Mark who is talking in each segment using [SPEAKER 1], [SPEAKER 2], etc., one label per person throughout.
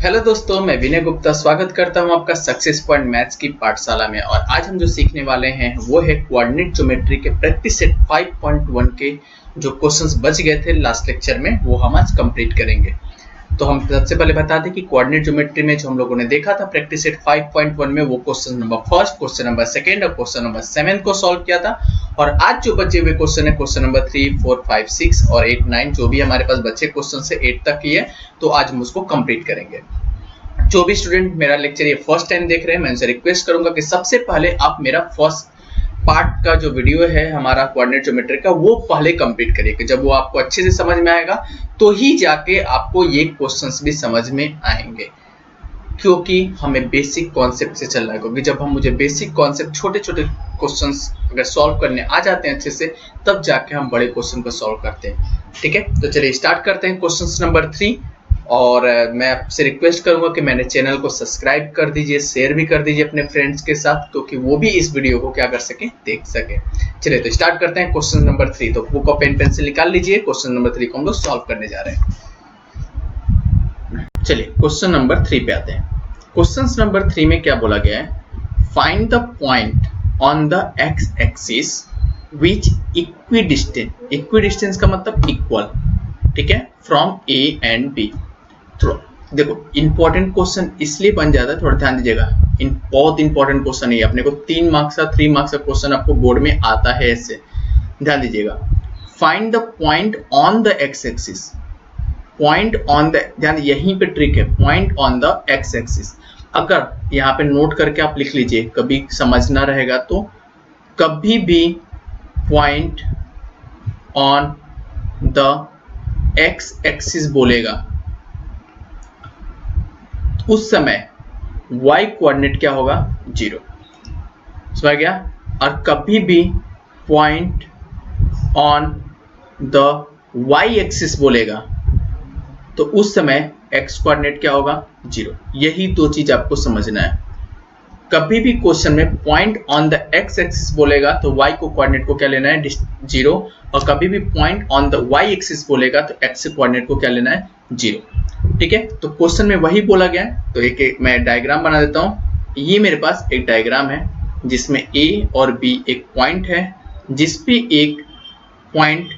[SPEAKER 1] Hello दोस्तों, मैं विनय गुप्ता स्वागत करता हूं आपका सक्सेस पॉइंट मैथ्स की पाठशाला में। और आज हम जो सीखने वाले हैं वो है कोऑर्डिनेट ज्योमेट्री के प्रैक्टिस सेट 5.1 के जो क्वेश्चंस बच गए थे लास्ट लेक्चर में, वो हम आज कंप्लीट करेंगे। तो हम सबसे पहले बता दें कि कोऑर्डिनेट ज्योमेट्री में जो हम लोगों ने देखा था प्रैक्टिस सेट 5.1 में, वो question number first, question number second और क्वेश्चन नंबर 7 को सॉल्व किया था। और आज जो बचे हुए क्वेश्चन है क्वेश्चन नंबर 3, 4, 5, 6 और 8, 9 जो भी हमारे पास बच्चे क्वेश्चन से 8 तक ही है, तो आज हम उसको कंप्लीट करेंगे। जो भी स्टूडेंट मेरा लेक्चर ये फर्स्ट टाइम देख रहे हैं, मैं उनसे रिक्वेस्ट करूंगा कि सबसे पहले आप मेरा फर्स्ट पार्ट का जो वीडियो है हमारा कोऑर्डिनेट ज्योमेट्री का, वो पहले कंप्लीट करिए। कि जब वो आपको अच्छे से समझ में आएगा तो ही जाके आपको ये क्वेश्चंस भी समझ में आएंगे, क्योंकि हमें बेसिक कॉन्सेप्ट से चलना है। क्योंकि जब हम मुझे बेसिक कॉन्सेप्ट छोटे छोटे क्वेश्चंस अगर सॉल्व करने आ जाते हैं अच्छे से, तब जाके हम बड़े क्वेश्चन को सॉल्व करते हैं। ठीक है, तो चलिए स्टार्ट करते हैं क्वेश्चन नंबर 3। और मैं आपसे रिक्वेस्ट करूंगा कि मेरे चैनल को सब्सक्राइब कर दीजिए, शेयर भी कर दीजिए अपने फ्रेंड्स के साथ, क्योंकि वो भी इस वीडियो को क्या कर सके, देख सके। चलिए तो स्टार्ट करते हैं क्वेश्चन नंबर 3। तो बुक और पेन पेंसिल निकाल लीजिए, क्वेश्चन नंबर 3 को हम लोग सॉल्व करने जा रहे हैं। चलिए क्वेश्चन नंबर 3 पे आते हैं। क्वेश्चन नंबर 3 में क्या बोला गया है, find the point on the x axis which equidistant, equidistance का मतलब इक्वल, ठीक है, फ्रॉम ए एंड बी। देखो इंपॉर्टेंट क्वेश्चन इसलिए बन जाता है, थोड़ा ध्यान दीजिएगा, बहुत इंपॉर्टेंट क्वेश्चन है अपने को। 3 मार्क्स का 3 मार्क्स का क्वेश्चन आपको बोर्ड में आता है, ऐसे ध्यान दीजिएगा। Find the point on the x axis, point on the, ध्यान यहीं पे ट्रिक है, point on the x axis. अगर यहाँ पे नोट करके आप लिख लीजिए, कभी समझना रहेगा तो, कभी भी point on the x axis बोलेगा उस समय y कोऑर्डिनेट क्या होगा, 0। समझ गया। और कभी भी point on the y axis बोलेगा तो उस समय x कोऑर्डिनेट क्या होगा, 0। यही दो चीज आपको समझना है। कभी भी क्वेश्चन में point on the x axis बोलेगा तो y को कोऑर्डिनेट को क्या लेना है, 0। और कभी भी point on the y axis बोलेगा तो x कोऑर्डिनेट को क्या लेना है, 0। ठीक है, तो क्वेश्चन में वही बोला गया है। तो एक मैं डायग्राम बना देता हूँ। ये मेरे पास एक डायग्राम है जिसमें a और b एक पॉइंट है, जिस पे एक पॉइंट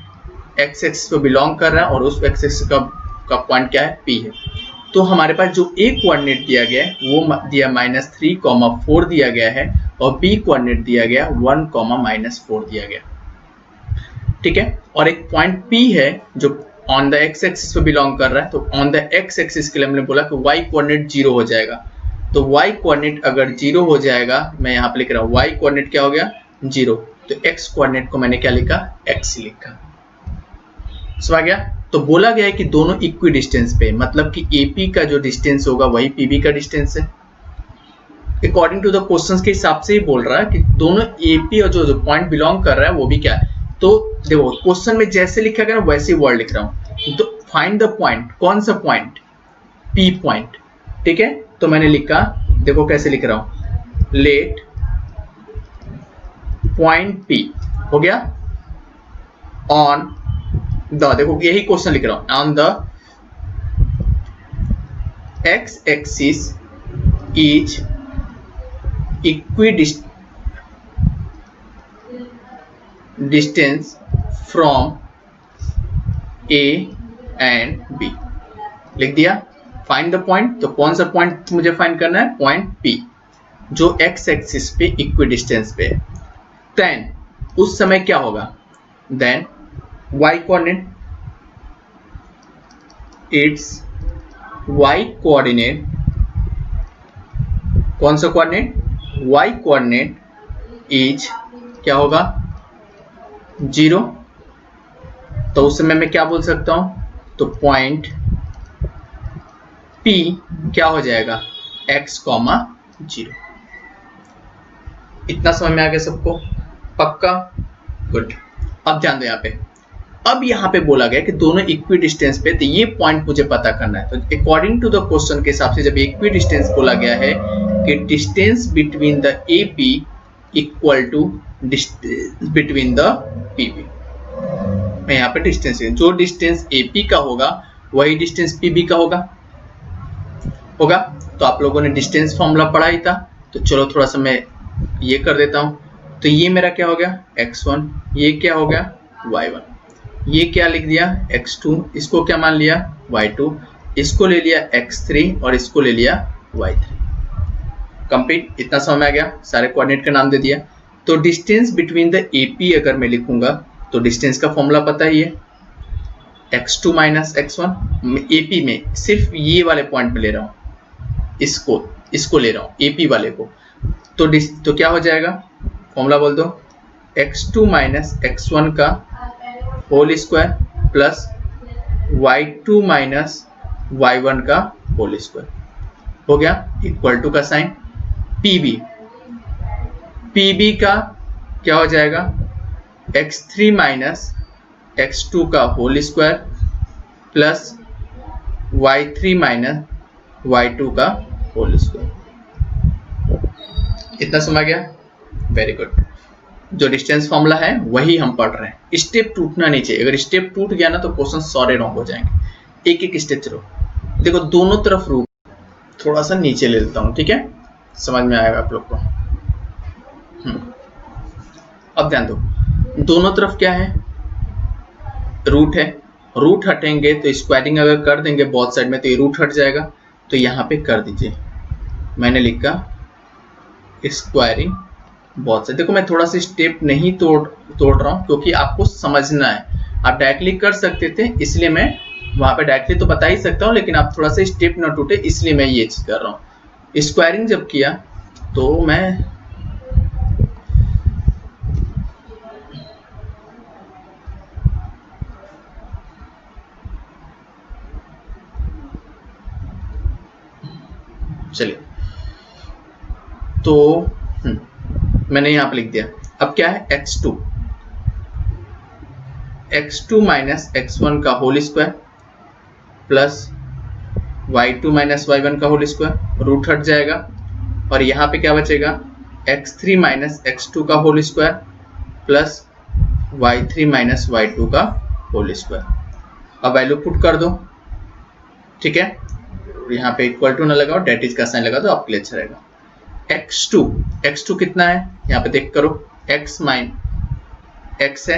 [SPEAKER 1] x एक्सिस पे बिलोंग कर रहा है और उस x एक्सिस का पॉइंट क्या है, p है। तो हमारे पास जो a कोऑर्डिनेट दिया गया है वो दिया -3, 4 दिया गया है, और b कोऑर्डिनेट दिया गया 1, -4 दिया गया। ठीक है, और एक पॉइंट p है जो ऑन द एक्स एक्सिस पे बिलोंग कर रहा है। तो ऑन द एक्स एक्सिस के लिए हमने बोला कि y कोऑर्डिनेट 0 हो जाएगा। तो y कोऑर्डिनेट अगर 0 हो जाएगा, मैं यहाँ पे लिख रहा हूँ y कोऑर्डिनेट क्या हो गया, 0। तो x कोऑर्डिनेट को मैंने क्या लिखा, x लिखा। समझ गया। तो बोला गया है कि दोनों इक्वी डिस्टेंस पे, मतलब कि AP का जो डिस्टेंस होगा वही PB का डिस्टेंस है। अकॉर्डिंग टू द क्वेश्चंस के हिसाब से ही बोल रहा है कि दोनों AP और जो पॉइंट बिलोंग कर रहा है वो भी क्या है। तो देखो क्वेश्चन में जैसे लिखा गया ना वैसे ही वर्ड लिख रहा हूँ। तो फाइंड द पॉइंट, कौन सा पॉइंट, P पॉइंट। ठीक है, तो मैंने लिखा, देखो कैसे लिख रहा हूँ, लेट पॉइंट P हो गया ऑन द, देखो यही क्वेश्चन लिख रहा हूँ, on the x axis is distance from A and B। लिख दिया। फाइंड द पॉइंट, तो कौन सा पॉइंट मुझे फाइंड करना है, पॉइंट P जो x एक्सिस पे इक्वी डिस्टेंस पे है। देन उस समय क्या होगा, then y coordinate, it's y coordinate, कौन सा कोऑर्डिनेट, y कोऑर्डिनेट इज क्या होगा, 0। तो उस समय मैं क्या बोल सकता हूं, तो पॉइंट P क्या हो जाएगा, x, 0। इतना समझ में आ गया सबको, पक्का, गुड। अब ध्यान दो यहाँ पे, अब यहाँ पे बोला गया कि दोनों इक्वी डिस्टेंस पे, तो ये पॉइंट मुझे पता करना है। तो अकॉर्डिंग टू द क्वेश्चन के हिसाब से जब इक्वी डिस्टेंस बोला गया है कि distance between the AP equal to distance between the PB, मैं यहाँ पे डिस्टेंस, जो डिस्टेंस AP का होगा वही डिस्टेंस PB का होगा। होगा। तो आप लोगों ने डिस्टेंस फॉर्मूला पढ़ा ही था, तो चलो थोड़ा सा मैं ये कर देता हूँ। तो ये मेरा क्या हो गया x1, ये क्या हो गया y1, ये क्या लिख दिया x2, इसको क्या मान लिया y2, इसको ले लिया x3 और इसको ले लिया y3। कंप्लीट, इतना समझ में आ गया, सारे कोऑर्डिनेट का नाम दे दिया। तो डिस्टेंस बिटवीन द AP अगर मैं लिखूंगा तो डिस्टेंस का फॉर्मूला पता ही है, x2 माइनस x1। AP में सिर्फ ये वाले पॉइंट पे ले रहा हूँ, इसको ले रहा हूँ AP वाले को। तो क्या हो जाएगा, फॉर्मूला बोल दो, x2 माइनस x1 का whole square plus y2 minus y1 का होल स्क्वायर, हो गया इक्वल टू का साइन। PB का क्या हो जाएगा, x3 माइनस x2 का whole square plus y3 minus y2 का होल स्क्वायर। इतना समझ गया, वेरी गुड। जो डिस्टेंस फॉर्मूला है वही हम पढ़ रहे हैं, स्टेप टूटना नहीं चाहिए। अगर स्टेप टूट गया ना तो क्वेश्चन सारे रॉन्ग हो जाएंगे। एक एक स्टेप चलो, देखो दोनों तरफ रूट, थोड़ा सा नीचे ले लेता हूं, ठीक है, समझ में आएगा आप लोग को। अब ध्यान दो, दोनों तरफ क्या है, रूट है। रूट हटेंगे तो स्क्वायरिंग अगर कर देंगे बोथ साइड में तो ये रूट हट जाएगा, तो यहाँ पे कर दीजिए, मैंने लिखा स्क्वायरिंग बोथ साइड। देखो मैं थोड़ा सा स्टेप नहीं तोड़ रहा हूँ क्योंकि आपको समझना है। आप डायरेक्टली कर सकते थे, इसलिए मैं वहां पे डायरेक्टली तो बता ही सकता हूँ, लेकिन आप थोड़ा सा स्टेप ना टूटे इसलिए मैं ये चीज कर रहा हूँ। स्क्वायरिंग जब किया तो मैं चलिए तो मैंने यहां पे लिख दिया। अब क्या है, x2 माइनस x1 का whole square plus y2 minus y1 का होल स्क्वायर, रूट हट जाएगा और यहाँ पे क्या बचेगा, x3 माइनस x2 का whole square plus y3 minus y2 का होल स्क्वायर। अब वैल्यू पुट कर दो, ठीक है, यहाँ पे इक्वल टू ना लगाओ, डेट इज का साइन लगा दो, आपके लिए अच्छा रहेगा। x2 कितना है, यहाँ पे देख करो, x है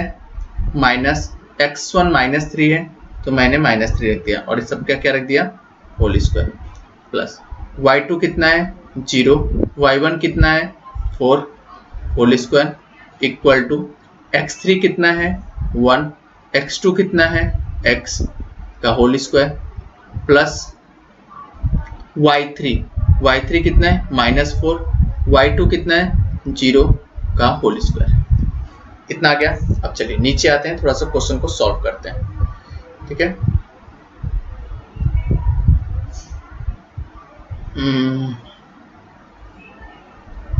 [SPEAKER 1] माइनस x1 माइनस 3 है, तो मैंने माइनस 3 रख दिया और इस सब क्या रख दिया, होल स्क्वायर प्लस y2 कितना है 0, y1 कितना है 4 whole square equal to x3 कितना है 1, x2 कितना है x का होल स्क्वायर प्लस y3 कितना है -4, y2 कितना है 0 का होल स्क्वायर। इतना आ गया। अब चलिए नीचे आते हैं, थोड़ा सा क्वेश्चन को सॉल्व करते हैं, ठीक है।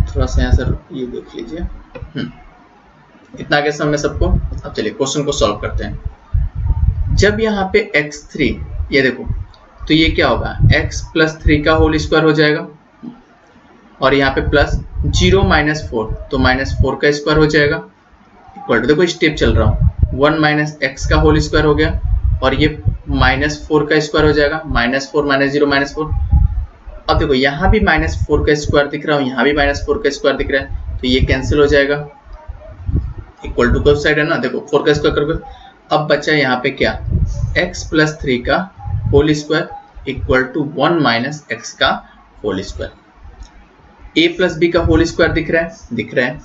[SPEAKER 1] थोड़ा सा यहाँ सर ये देख लीजिए, इतना आ गया समझ में सबको। अब चलिए क्वेश्चन को सॉल्व करते हैं। जब यहाँ पे x3, ये देखो, तो ये क्या होगा, x प्लस 3 का होल स्क्वायर हो जाएगा और यहाँ पे प्लस 0 माइनस 4, तो -4 का स्क्वायर हो जाएगा इक्वल टू, देखो स्टेप चल रहा हूँ, 1 माइनस एक्स का होल स्क्वायर हो गया और ये -4 का स्क्वायर हो जाएगा, -4 -0 -4। अब देखो यहाँ भी -4 का स्क्वायर दिख रहा हूँ, यहाँ भी -4 का स्क्वायर दिख रहा है, तो ये कैंसिल हो जाएगा, इक्वल टू कब साइड है ना, देखो 4 का स्क्वायर करोगे। अब बचा यहाँ पे क्या, x प्लस 3 का whole square equal to 1 minus X का whole square. a plus B का होल स्क्वायर दिख रहा है,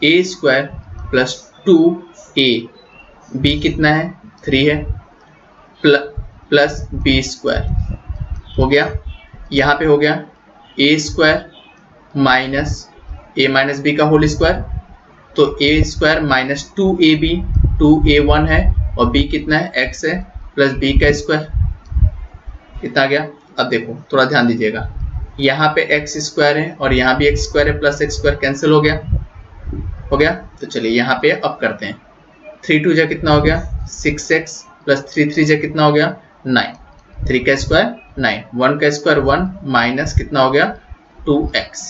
[SPEAKER 1] a square plus 2a, b कितना है 3 है, प्लस b स्क्वायर हो गया, यहाँ पे हो गया a square minus a minus b का होल स्क्वायर, तो a square minus 2ab, 2a1 है और b कितना है x है प्लस b का स्क्वायर, कितना आ गया। अब देखो थोड़ा ध्यान दीजिएगा, यहाँ पे x स्क्वायर है और यहाँ भी x स्क्वायर है, प्लस x स्क्वायर कैंसिल हो गया। तो चलिए यहाँ पे अब करते हैं, 3 2 जा कितना हो गया 6x प्लस 3 3 जा कितना हो गया 9, 3 का स्क्वायर 9, 1 का स्क्वायर 1 माइनस कितना हो गया 2x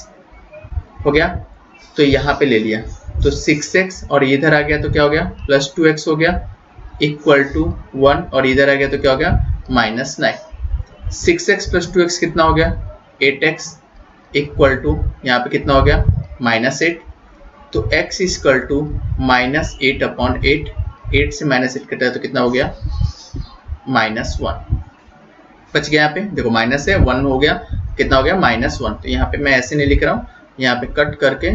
[SPEAKER 1] हो गया। तो यहाँ पे ले लिया तो 6x और इधर आ गया तो क्या हो गया प्लस 2x हो गया इक्वल टू 1 और इधर आ गया तो क्या हो गया -9। 6x प्लस 2x कितना हो गया 8x इक्वल टू यहाँ पे कितना हो गया -8, तो x इक्वल टू -8 अपॉन 8, 8 से -8 कटा तो कितना हो गया -1 बच गया। यहाँ पे देखो माइनस है 1 हो गया, कितना हो गया -1। तो यहाँ पे मैं ऐसे नहीं लिख रहा हूँ, यहाँ पे कट करके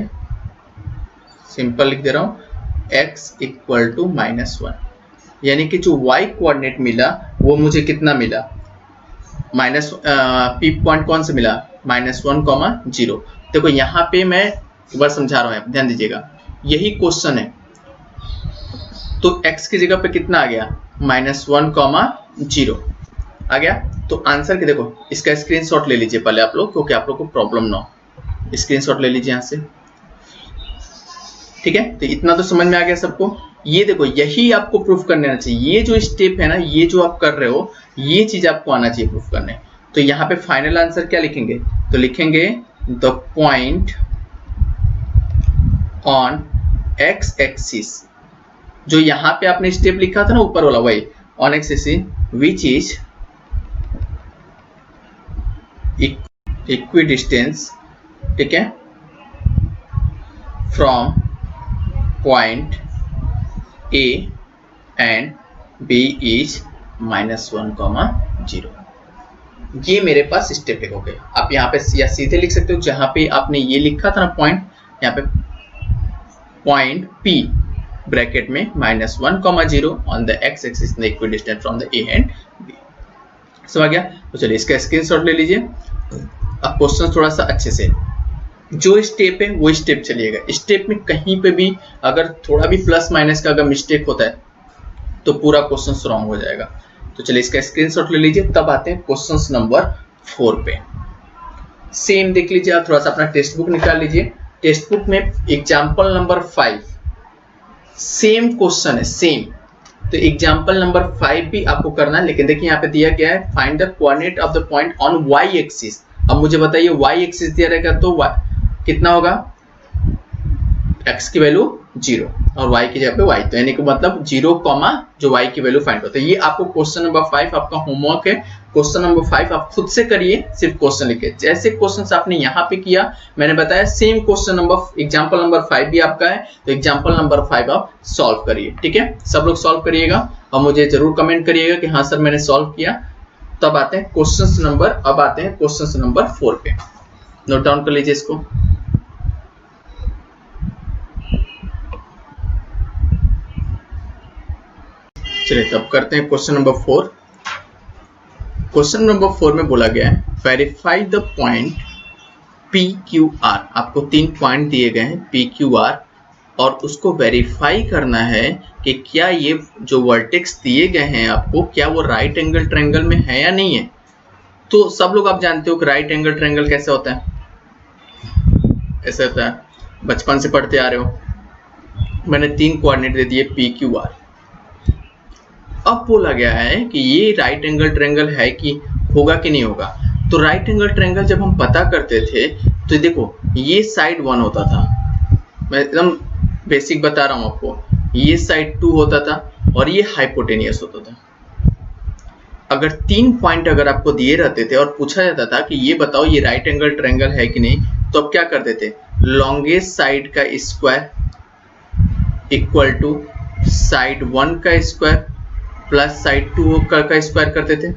[SPEAKER 1] सिंपल लिख दे रहा हूँ x इक्वल टू -1, यानी कि जो y कोऑर्डिनेट मिला वो मुझे कितना मिला पी पॉइंट कौन से मिला -1, 0। देखो यहाँ पे मैं एक बार समझा रहा हूँ, ध्यान दीजिएगा, यही क्वेश्चन है। तो x की जगह पे कितना आ गया -1, 0 आ गया। तो आंसर के देखो इसका स्क्रीनशॉट ले लीजिए पहले आप लोग, क्योंकि आप लोग को प्रॉब्लम ना हो। स्क्रीनशॉट ले लीजिए यहाँ से, ठीक है। तो इतना तो समझ में आ गया सबको। ये देखो यही आपको प्रूफ करने आना चाहिए, ये जो स्टेप है ना, ये जो आप कर रहे हो, ये चीज आपको आना चाहिए प्रूफ करने। तो यहाँ पे फाइनल आंसर क्या लिखेंगे, तो लिखेंगे the point on x axis, जो यहाँ पे आपने स्टेप लिखा था ना ऊपर वाला, वही on x axis which is equidistance, ठीक है, from point A and B is -1, 0। ये मेरे पास स्टेप एक हो गया। आप यहाँ पे या सीधे लिख सकते हो, जहां पे आपने ये लिखा था ना पॉइंट, यहाँ पे पॉइंट P ब्रैकेट में -1, 0 on the x axis the equidistance from the A and B। समझ गया? तो चलिए इसका स्क्रीनशॉट ले लीजिए। अब क्वेश्चन थोड़ा सा अच्छे से, जो स्टेप है वो स्टेप चलिएगा। स्टेप में कहीं पे भी अगर थोड़ा भी प्लस माइनस का अगर मिस्टेक होता है तो पूरा क्वेश्चन रॉन्ग हो जाएगा। तो चलिए इसका स्क्रीनशॉट ले लीजिए। तब आते हैं क्वेश्चन नंबर 4 पे। सेम देख लीजिए, आप थोड़ा सा अपना टेक्स्ट बुक निकाल लीजिए। टेक्स्ट बुक में एग्जाम्पल नंबर 5 सेम क्वेश्चन है, सेम। तो एग्जाम्पल नंबर 5 भी आपको करना है, लेकिन देखिए यहाँ पे दिया गया है find the coordinate of the point on y axis. अब मुझे बताइए y एक्सिस दिया रहेगा तो y कितना होगा, x की वैल्यू 0 और y की जगह पे y, तो यानी कि मतलब 0, जो y की वैल्यू फाइंड होता है। ये आपको क्वेश्चन नंबर 5 आपका होमवर्क है। क्वेश्चन नंबर 5 आप खुद से करिए, सिर्फ क्वेश्चन लिखिए। जैसे क्वेश्चन आपने यहाँ पे किया, मैंने बताया same question number example number 5 भी आपका है। तो एग्जाम्पल नंबर 5 आप सॉल्व करिए, ठीक है। सब लोग सॉल्व करिएगा और मुझे जरूर कमेंट करिएगा कि हाँ सर मैंने सॉल्व किया। तब आते हैं क्वेश्चन नंबर, अब आते हैं क्वेश्चन नंबर 4 पे। नोट डाउन कर लीजिए इसको। चलिए तब करते हैं क्वेश्चन नंबर 4। क्वेश्चन नंबर 4 में बोला गया है verify the point P Q are. आपको 3 पॉइंट दिए गए हैं पी क्यू आर, और उसको वेरीफाई करना है कि क्या ये जो वर्टेक्स दिए गए हैं आपको, क्या वो राइट एंगल ट्रायंगल में है या नहीं है। तो सब लोग आप जानते हो कि राइट एंगल ट्रायंगल कैसे होता है, ऐसा होता है, बचपन से पढ़ते आ रहे हो। मैंने 3 कोऑर्डिनेट दे दिए पी क्यू आर। अब बोला गया है कि ये राइट एंगल ट्रायंगल है कि होगा कि नहीं होगा। तो राइट एंगल ट्रायंगल जब हम पता करते थे तो देखो ये साइड 1 होता था, मैं एकदम बेसिक बता रहा हूं आपको, ये साइड 2 होता था और ये हाइपोटेनियस होता था। अगर 3 पॉइंट अगर आपको दिए रहते थे और पूछा जाता था कि ये बताओ ये राइट एंगल ट्रायंगल है कि नहीं, तो अब क्या करते थे, लॉन्गेस्ट साइड का स्क्वायर इक्वल टू साइड 1 का स्क्वायर प्लस साइड 2 का स्क्वायर करते थे।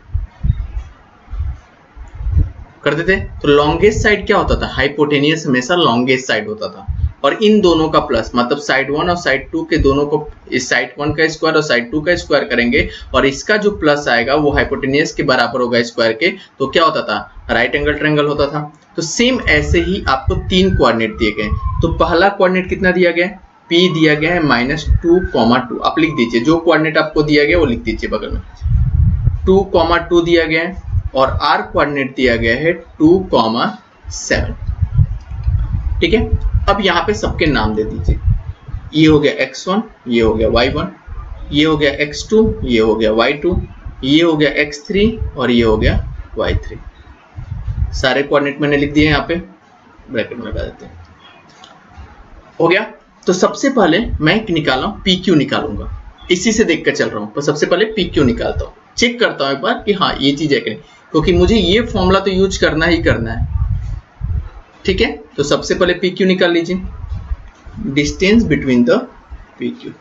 [SPEAKER 1] तो लॉन्गेस्ट साइड क्या होता था, हाइपोटेनियस हमेशा लॉन्गेस्ट साइड होता था, और इन दोनों का प्लस मतलब साइड 1 और साइड 2 के दोनों को, इस साइड 1 का स्क्वायर और साइड 2 का स्क्वायर करेंगे और इसका जो प्लस आएगा वो हाइपोटेनियस के बराबर होगा स्क्वायर के, तो क्या होता था, राइट एंगल ट्रायंगल होता था। तो सेम ऐसे ही आपको 3 कोऑर्डिनेट दिए गए। तो पहला कोऑर्डिनेट कितना दिया गया है, P दिया गया है -2, आप लिख दीजिए, जो कोऑर्डिनेट आपको दिया गया वो लिख दीजिए बगल में, 2, 2 दिया गया है, और R कोऑर्डिनेट दिया गया है 2, 7, ठीक है। अब यहाँ पे सबके नाम दे दीजिए, ये हो गया x1, ये हो गया y1, ये हो गया x2, ये हो गया y2, ये हो गया x3 और ये हो गया y3। सारे कोऑर्डिनेट मैंने लिख दिए यहाँ पे, ब्रैकेट में लगा देते हैं, हो गया। तो सबसे पहले मैं निकाला हूं PQ निकालूंगा, इसी से देखकर चल रहा हूं, पर सबसे पहले PQ निकालता हूं, चेक करता हूं एक बार कि हाँ ये चीज है कि नहीं। क्योंकि मुझे ये फॉर्मूला तो यूज करना ही करना है। ठीक है, तो सबसे पहले पी क्यू निकाल लीजिए, distance between the P Q.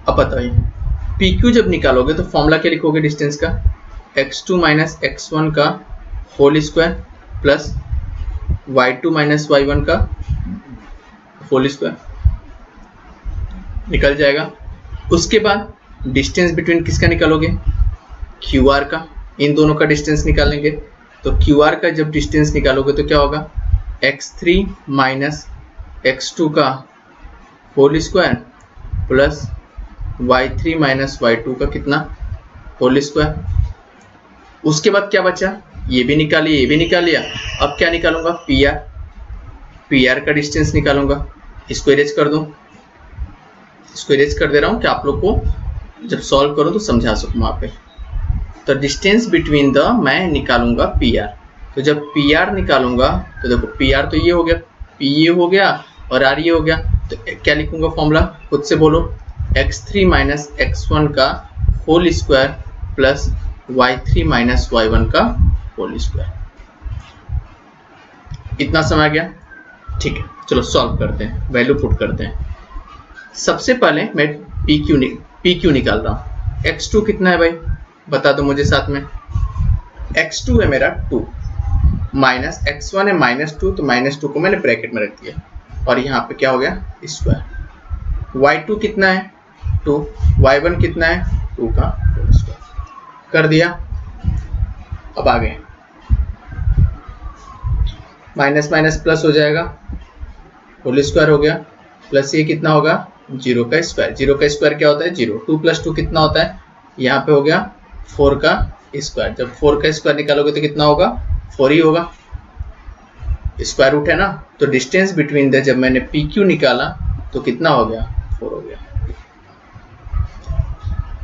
[SPEAKER 1] अब बताइए पी क्यू जब निकालोगे तो फॉर्मूला क्या लिखोगे डिस्टेंस का, x2 माइनस x1 का whole square plus y2 minus y1 का होल स्क्वायर, निकल जाएगा। उसके बाद डिस्टेंस बिटवीन किसका निकालोगे, क्यू आर का, इन दोनों का डिस्टेंस निकालेंगे। तो क्यू आर का जब डिस्टेंस निकालोगे तो क्या होगा, x3 माइनस x2 का whole square plus y3 minus y2 का कितना होल स्क्वायर। उसके बाद क्या बचा, ये भी निकालिए, ये भी निकाल लिया। अब क्या निकालूंगा, पी आर, पी आर का डिस्टेंस निकालूंगा। इसको इरेज कर दूं, इसको इरेज कर दे रहा हूं कि आप लोग को जब सॉल्व करो तो समझा सकूं वहां पे। तो डिस्टेंस बिटवीन द मैं निकालूंगा पी आर। तो जब पी आर निकालूंगा तो देखो पी आर तो ये हो गया, पी ये हो गया और आर ये हो गया। तो क्या लिखूंगा फॉर्मूला, खुद से बोलो, x3 माइनस x1 का whole square plus y3 minus y1 का होल स्क्वायर। इतना समझ आ गया। ठीक है, चलो सॉल्व करते हैं, वैल्यू पुट करते हैं। सबसे पहले मैं पी क्यू निकाल रहा हूँ। x2 कितना है भाई, बता दो मुझे साथ में। x2 है मेरा 2 माइनस x1 है -2, तो -2 को मैंने ब्रैकेट में रख दिया और यहाँ पे क्या हो गया स्क्वायर। y2 कितना है 2, y1 कितना है 2 का होल स्क्वायर कर दिया। अब आगे माइनस माइनस प्लस हो जाएगा, होल स्क्वायर हो गया, प्लस ये कितना होगा 0 का स्क्वायर। 0 का स्क्वायर क्या होता है 0, 2 प्लस 2 कितना होता है, यहाँ पे हो गया 4 का स्क्वायर। जब 4 का स्क्वायर निकालोगे तो कितना होगा 4 ही होगा, स्क्वायर रूट है ना। तो डिस्टेंस बिटवीन द, जब मैंने पी क्यू निकाला तो कितना हो गया 4 हो गया,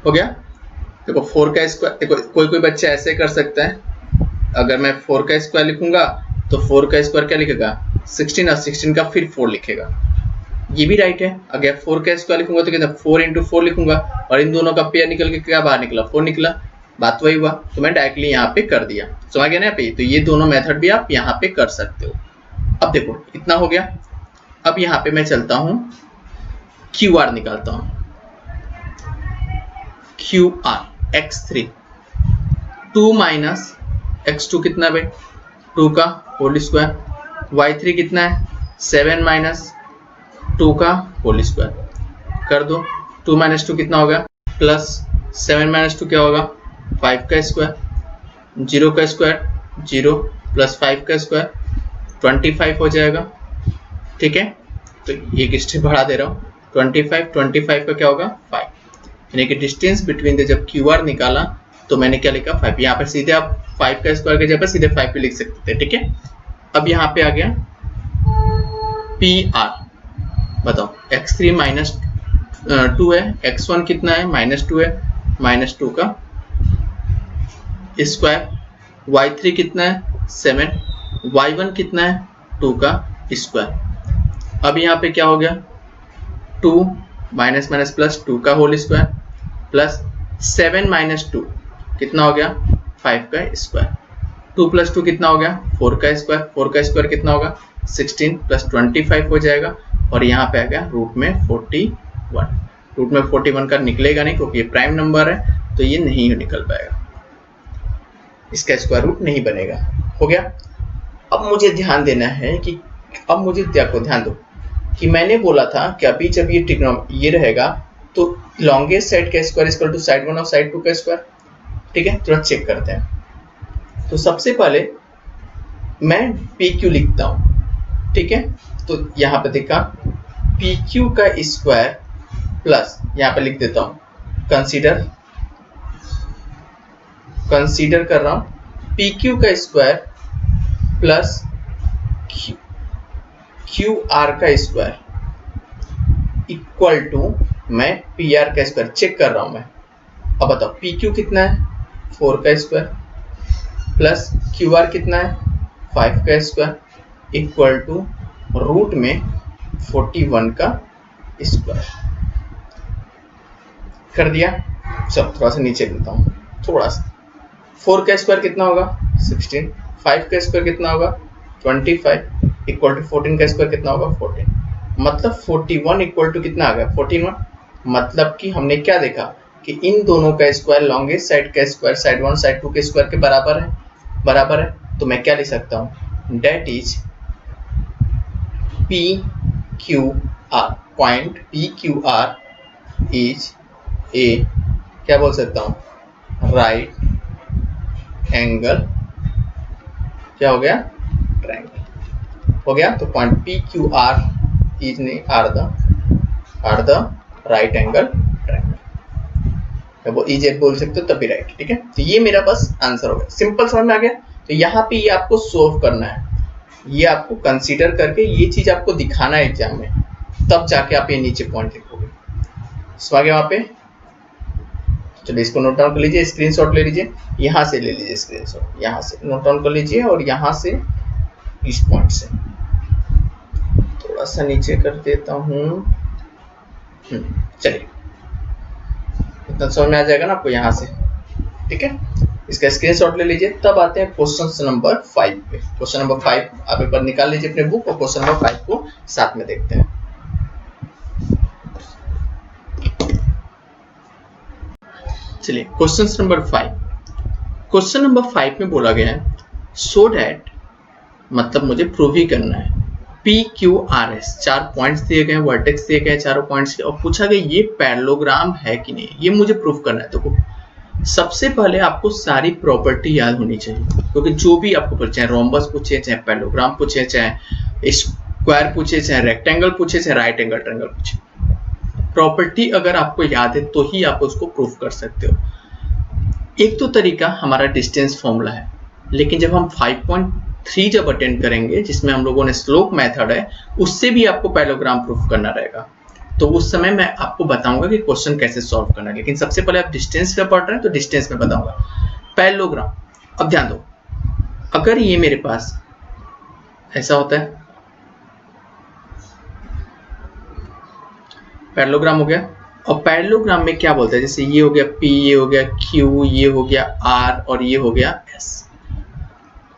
[SPEAKER 1] हो गया। देखो 4 का स्क्वायर, देखो कोई कोई बच्चा ऐसे कर सकता है, अगर मैं 4 का स्क्वायर लिखूंगा तो 4 का स्क्वायर क्या लिखेगा 16 और 16 का फिर 4 लिखेगा, ये भी राइट है। अगर 4 का स्क्वायर लिखूंगा तो कितना 4 इंटू 4 लिखूंगा और इन दोनों का पेयर निकल के क्या बाहर निकला 4 निकला, बात वही हुआ। तो मैं डायरेक्टली यहाँ पे कर दिया, समझ गया ना पे। तो ये दोनों मेथड भी आप यहाँ पे कर सकते हो। अब देखो इतना हो गया। अब यहाँ पे मैं चलता हूँ क्यू आर निकालता हूँ। Q R x3 2 minus x2 कितना है भाई 2 का होल स्क्वायर, y3 कितना है 7 माइनस 2 का होल स्क्वायर कर दो। 2 माइनस 2 कितना होगा प्लस 7 माइनस 2 क्या होगा 5 का स्क्वायर, 0 का स्क्वायर 0 प्लस 5 का स्क्वायर 25 हो जाएगा। ठीक है, तो एक स्टेप बढ़ा दे रहा हूँ, 25 का क्या होगा 5, यानी कि डिस्टेंस बिटवीन द, जब क्यू आर निकाला तो मैंने क्या लिखा 5। यहाँ पर सीधे आप 5 का स्क्वायर की जगह सीधे 5 पे लिख सकते थे। ठीक है, अब यहाँ पे आ गया पी आर, बताओ x3 माइनस 2 है, x1 कितना है -2 है, -2 का स्क्वायर, y3 कितना है 7, y1 कितना है 2 का स्क्वायर। अब यहाँ पे क्या हो गया 2 माइनस माइनस प्लस 2 का होल स्क्वायर प्लस 7 माइनस 2 कितना हो गया 5 का स्क्वायर, 2 प्लस 2 कितना हो गया 4 का स्क्वायर, 4 का स्क्वायर कितना होगा 16 प्लस 25 हो जाएगा और यहाँ पे आ गया रूट में 41। रूट में 41 का निकलेगा नहीं क्योंकि ये प्राइम नंबर है, तो ये नहीं निकल पाएगा, इसका स्क्वायर रूट नहीं बनेगा। हो गया। अब मुझे ध्यान देना है कि, अब मुझे ध्यान दो कि मैंने बोला था कि अभी जब ये ट्रिग्नोमेट्री ये रहेगा तो लॉन्गेस्ट साइड का स्क्वायर इक्वल टू साइड 1 और साइड 2 का स्क्वायर। ठीक है, थोड़ा चेक करते हैं। तो सबसे पहले मैं पी क्यू लिखता हूँ। ठीक है, तो यहाँ पे देखा पी क्यू का स्क्वायर प्लस, यहाँ पे लिख देता हूँ कंसीडर कर रहा हूँ पी क्यू का स्क्वायर प्लस क्यू आर का स्क्वायर इक्वल टू मैं पी आर का स्क्वायर चेक कर रहा हूँ मैं। अब बताओ पी क्यू कितना है 4 का स्क्वायर प्लस क्यू आर कितना है 5 का स्क्वायर इक्वल टू रूट में 41 का स्क्वायर कर दिया। चलो थोड़ा सा नीचे लेता हूँ, थोड़ा सा 4 का स्क्वायर कितना होगा 16, 5 का स्क्वायर कितना होगा 25 इक्वल टू 14 का स्क्वायर कितना होगा 14, मतलब 41 इक्वल टू कितना आ गया 41। मतलब कि हमने क्या देखा कि इन दोनों का स्क्वायर लॉन्गेस्ट साइड का स्क्वायर साइड 1 साइड 2 के स्क्वायर के बराबर है। तो मैं क्या लिख सकता हूँ, that is P Q R, point P Q R is A, क्या बोल सकता हूँ, राइट एंगल, क्या हो गया, ट्रायंगल हो गया। तो point P Q R is ने are the right angle triangle, वो इज बोल सकते हो तभी राइट, ठीक है। तो ये मेरा बस आंसर हो गया, सिंपल समझ में आ गया। तो यहाँ पे ये आपको सोल्व करना है, ये आपको कंसीडर करके ये चीज आपको दिखाना है एग्जाम में, तब जाके आप ये नीचे पॉइंट लिखोगे। समझ गया वहां पे। चलिए इसको नोट डाउन कर लीजिए, स्क्रीनशॉट ले लीजिए, यहाँ से ले लीजिए स्क्रीनशॉट, यहाँ से नोट डाउन कर लीजिए और यहाँ से इस पॉइंट से थोड़ा सा नीचे कर देता हूँ। चलिए इतना समझ में आ जाएगा ना आपको यहाँ से, ठीक है। इसका स्क्रीनशॉट ले लीजिए। तब आते हैं क्वेश्चन नंबर 5 पे। क्वेश्चन नंबर 5 आप एक बार निकाल लीजिए अपने बुक और क्वेश्चन नंबर 5 को साथ में देखते हैं। चलिए क्वेश्चन नंबर 5, क्वेश्चन नंबर 5 में बोला गया है सो डैट, मतलब मुझे प्रूव ही करना है, P Q R S, 4 points दिए गए हैं, वर्टेक्स दिए गए हैं चारों पॉइंट्स के, और पूछा गया ये पैरेललोग्राम है कि नहीं, ये मुझे प्रूव करना है। तो सबसे पहले आपको सारी प्रॉपर्टी याद होनी चाहिए, क्योंकि जो भी आपको पूछे, चाहे रोम्बस पूछे, चाहे पैरेललोग्राम पूछे, चाहे स्क्वायर पूछे, चाहे रेक्टेंगल पूछे, चाहे राइट एंगल ट्रायंगल पूछे, प्रॉपर्टी अगर आपको याद है तो ही आप उसको प्रूफ कर सकते हो। एक तो तरीका हमारा डिस्टेंस फॉर्मूला है, लेकिन जब हम 5.3 जब अटेंड करेंगे, जिसमें हम लोगों ने स्लोप मेथड है, उससे भी आपको पैरेललोग्राम प्रूफ करना रहेगा। तो उस समय मैं आपको बताऊंगा कि क्वेश्चन कैसे सॉल्व करना है, लेकिन सबसे पहले आप डिस्टेंस पे पढ़ रहे हैं तो डिस्टेंस में बताऊंगा। पैरेललोग्राम, अब ध्यान दो, अगर ये मेरे पास ऐसा होता है, पैरेललोग्राम हो गया, और पैरेललोग्राम में क्या बोलते हैं, जैसे ये हो गया P, ये हो गया Q, ये हो गया R और ये हो गया S।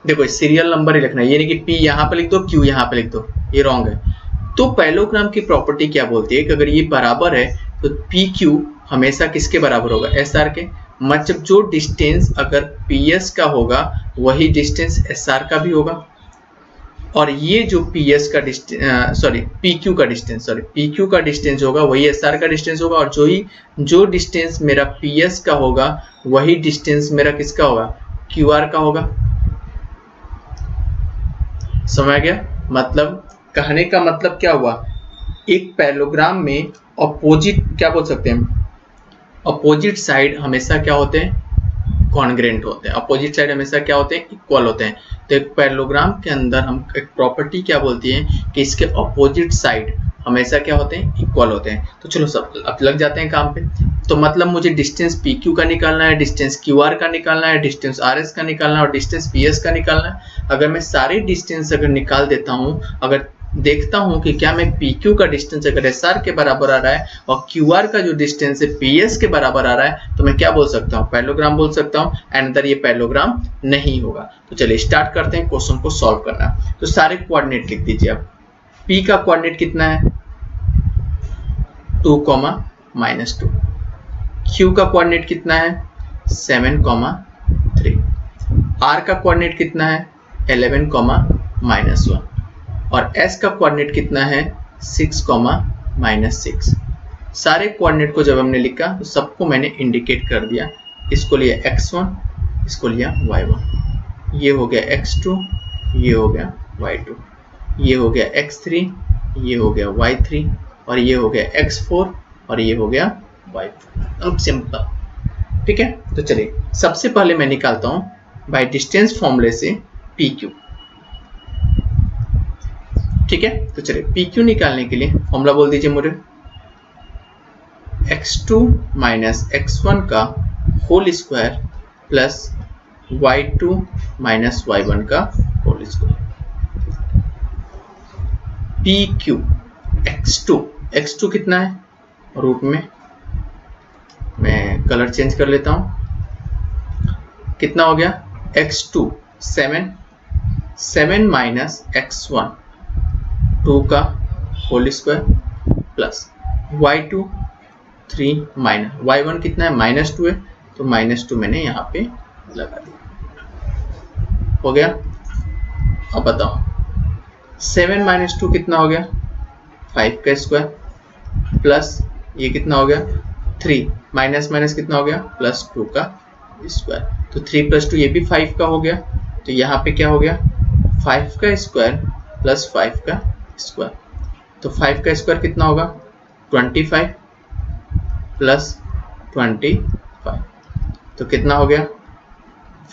[SPEAKER 1] देखो सीरियल नंबर ही लिखना है, ये नहीं कि P यहाँ पे लिख दो Q यहाँ पे लिख दो, ये रॉन्ग है। तो पैरेललोग्राम की प्रॉपर्टी क्या बोलती है कि अगर ये बराबर है तो PQ हमेशा किसके बराबर होगा, SR के। मतलब जो डिस्टेंस अगर PS का होगा वही डिस्टेंस SR का भी होगा, और ये जो PS का डिस्टेंस PQ का डिस्टेंस होगा वही SR का डिस्टेंस होगा, और जो डिस्टेंस मेरा PS का होगा वही डिस्टेंस मेरा किसका होगा, QR का होगा। समझ गया, मतलब कहने का मतलब क्या हुआ, एक पैरेललोग्राम में अपोजिट, क्या बोल सकते हैं, अपोजिट साइड हमेशा क्या होते हैं, कॉन्ग्रेंट होते हैं, अपोजिट साइड हमेशा क्या होते हैं, इक्वल होते हैं। तो एक पैरेललोग्राम के अंदर हम एक प्रॉपर्टी क्या बोलती है कि इसके अपोजिट साइड हमेशा क्या होते हैं, इक्वल होते हैं। तो चलो सब अब लग जाते हैं काम पे। तो मतलब मुझे डिस्टेंस PQ का निकालना है, डिस्टेंस QR का निकालना है, डिस्टेंस RS का निकालना है और डिस्टेंस PS का निकालना है। अगर मैं सारे डिस्टेंस अगर निकाल देता हूँ, अगर देखता हूं कि क्या मैं PQ का डिस्टेंस अगर SR के बराबर आ रहा है और QR का जो डिस्टेंस है PS के बराबर आ रहा है, तो मैं क्या बोल सकता हूं, पैरेललोग्राम बोल सकता हूं। अनदर ये पैरेललोग्राम नहीं होगा। तो चलिए स्टार्ट करते हैं क्वेश्चन को सॉल्व करना। तो सारे कोऑर्डिनेट लिख दीजिए आप। P का कोऑर्डिनेट कितना है 2, -2। Q का कोऑर्डिनेट कितना है 7, 3। R का कोऑर्डिनेट कितना है 11, -1 और S का कोऑर्डिनेट कितना है 6, -6। सारे कोऑर्डिनेट को जब हमने लिखा तो सबको मैंने इंडिकेट कर दिया। इसको लिया x1, इसको लिया y1, ये हो गया x2, ये हो गया y2, ये हो गया x3, ये हो गया y3 और ये हो गया x4 और ये हो गया y4। अब सिंपल, ठीक है। तो चलिए सबसे पहले मैं निकालता हूं बाय डिस्टेंस फॉर्मूले से PQ, ठीक है। तो चलिए PQ निकालने के लिए फॉर्मूला बोल दीजिए मुझे, x2 - x1 का whole square plus y2 - y1 का होल स्क्वायर। PQ x2 कितना है, रूट में मैं कलर चेंज कर लेता हूं, कितना हो गया x2 7 माइनस x1 2 का whole square plus y2 3 minus y1 कितना है -2 है तो -2 मैंने यहाँ पे लगा दिया। हो गया। अब बताओ 7 माइनस 2 कितना हो गया 5 का स्क्वायर प्लस ये कितना हो गया 3 माइनस माइनस कितना हो गया +2 का स्क्वायर। तो 3 + 2 ये भी 5 का हो गया। तो यहाँ पे क्या हो गया 5 का स्क्वायर प्लस 5 का स्क्वायर। तो 5 का स्क्वायर कितना होगा 25 प्लस 25 तो कितना हो गया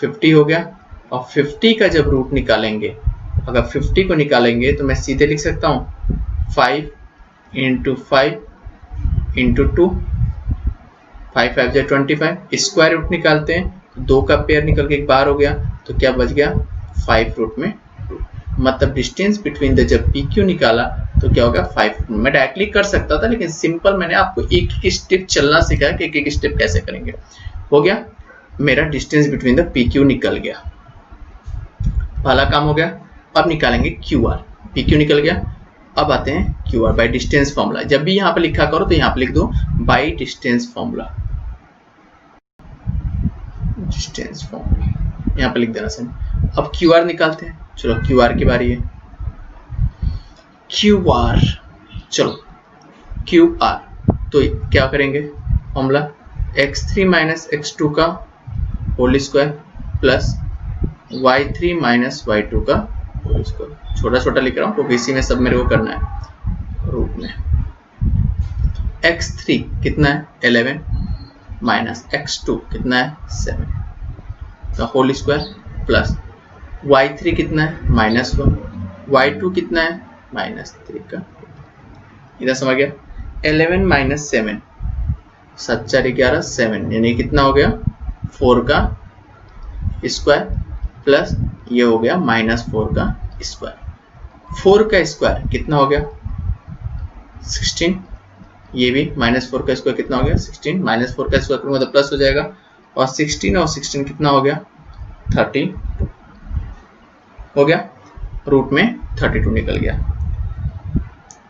[SPEAKER 1] 50 हो गया। और 50 का जब रूट निकालेंगे, अगर 50 को निकालेंगे तो मैं सीधे लिख सकता हूँ 5 × 5 × 2 5 5 × 25 स्क्वायर रूट निकालते हैं तो 2 का पेयर निकल के बाहर हो गया तो क्या बच गया 5 रूट में 2। मतलब डिस्टेंस बिटवीन द जब PQ निकाला तो क्या होगा 5। मैं डायरेक्टली कर सकता था लेकिन सिंपल मैंने आपको एक एक स्टेप चलना सिखाया कि एक स्टेप कैसे करेंगे। हो गया मेरा डिस्टेंस बिटवीन द PQ निकल गया, पहला काम हो गया। अब निकालेंगे QR। PQ निकल गया। अब आते हैं QR बाय डिस्टेंस फॉर्मूला। जब भी यहाँ पे लिखा करो तो यहाँ पे लिख दो by distance formula, distance formula यहाँ पे लिख देना सही। अब QR निकालते हैं। चलो QR की बारी है। QR चलो QR तो क्या करेंगे फॉर्मूला x3 माइनस x2 का whole square plus y3 minus y2 का होल स्क्वायर। छोटा छोटा लिख रहा हूँ क्योंकि इसी में सब मेरे को करना है रूट में। x3 कितना है 11 माइनस x2 कितना है 7 का होल स्क्वायर प्लस y3 कितना है -1 y2 कितना है -3 का। इधर समझ गया 11 माइनस 7 7 4 11 7 यानी कितना हो गया 4 का स्क्वायर प्लस ये हो गया -4 का स्क्वायर। 4 का स्क्वायर कितना हो गया 16। ये भी -4 का स्क्वायर कितना हो गया 16। -4 का स्क्वायर करूंगा तो प्लस हो जाएगा और 16 और 16 कितना हो गया 32 हो गया। रूट में 32 निकल गया।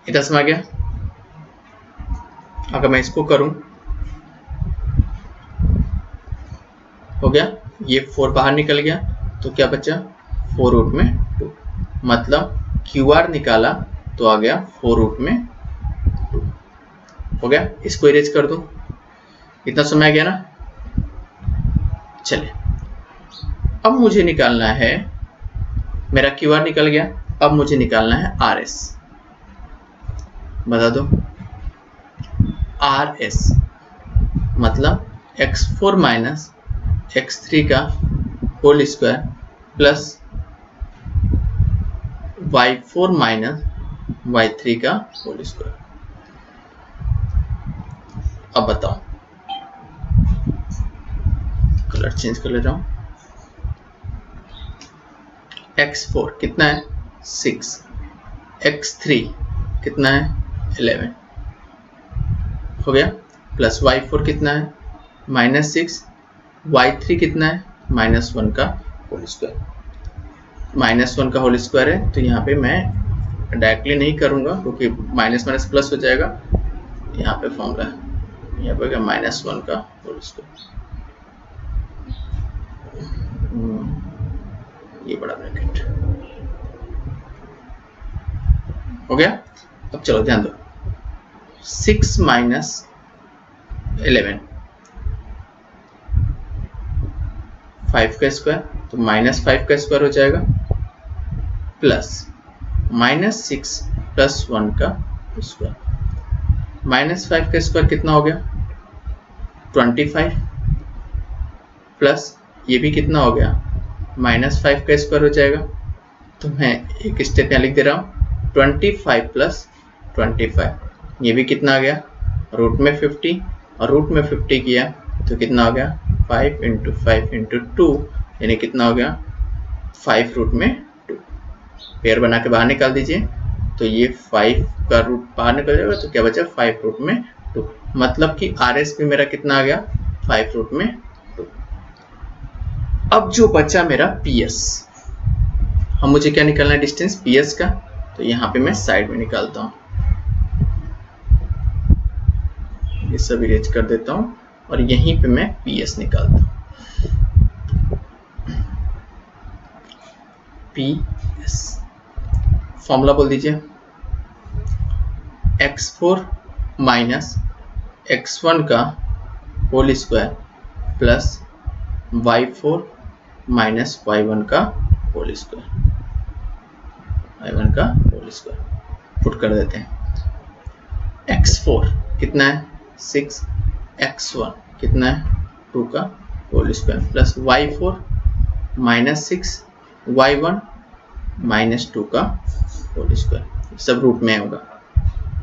[SPEAKER 1] इधर समझ गया। अगर मैं इसको करूं हो गया ये 4 बाहर निकल गया तो क्या बचा 4 रूट में 2। मतलब QR निकाला तो आ गया 4 रूट में 2 हो गया। इसको इरेज कर दो। इतना समय आ गया ना। चले अब मुझे निकालना है, मेरा QR निकल गया। अब मुझे निकालना है RS। बता दो RS मतलब x4 माइनस x3 का whole square plus y4 minus y3 का होल स्क्वायर। अब बताओ कलर चेंज कर ले रहा हूं। x4 कितना है 6 x3 कितना है 11 हो गया प्लस y4 कितना है -6 y3 कितना है -1 का होल स्क्वायर। -1 का होल स्क्वायर है तो यहाँ पे मैं डायरेक्टली नहीं करूंगा क्योंकि माइनस माइनस प्लस हो जाएगा। यहाँ पे फॉर्मूला है यहाँ पे क्या -1 का होल स्क्वायर ये बड़ा ब्रैकेट हो गया। अब चलो ध्यान दो 6 माइनस 11 5 का स्क्वायर तो -5 का स्क्वायर हो जाएगा प्लस -6 प्लस 1 का स्क्वायर। -5 का स्क्वायर कितना हो गया 25 प्लस ये भी कितना हो गया -5 का स्क्वायर हो जाएगा। तो मैं एक स्टेप यहाँ लिख दे रहा हूँ 25 प्लस 25 ये भी कितना आ गया रूट में 50 और रूट में 50 किया तो कितना हो गया 5 × 5 × 2 यानी कितना हो गया 5 रूट में 2। पेयर बना के बाहर निकाल दीजिए तो ये 5 का रूट बाहर निकल जाएगा तो क्या बचा 5 रूट में 2। मतलब कि RS भी मेरा कितना आ गया 5 रूट में 2। अब जो बचा मेरा PS, हम मुझे क्या निकालना है डिस्टेंस PS का, तो यहाँ पे मैं साइड में निकालता हूँ, ये सब इरेज कर देता हूँ और यहीं पे मैं PS निकालता हूँ। PS फॉर्मूला बोल दीजिए, x4 माइनस x1 का whole square plus y4 minus y1 का होल स्क्वायर, y1 का होल स्क्वायर पुट कर देते हैं। x4 कितना है 6, x1 कितना है 2 का whole square plus y4 minus 6 y1 minus 2 का होल स्क्वायर, सब रूट में होगा,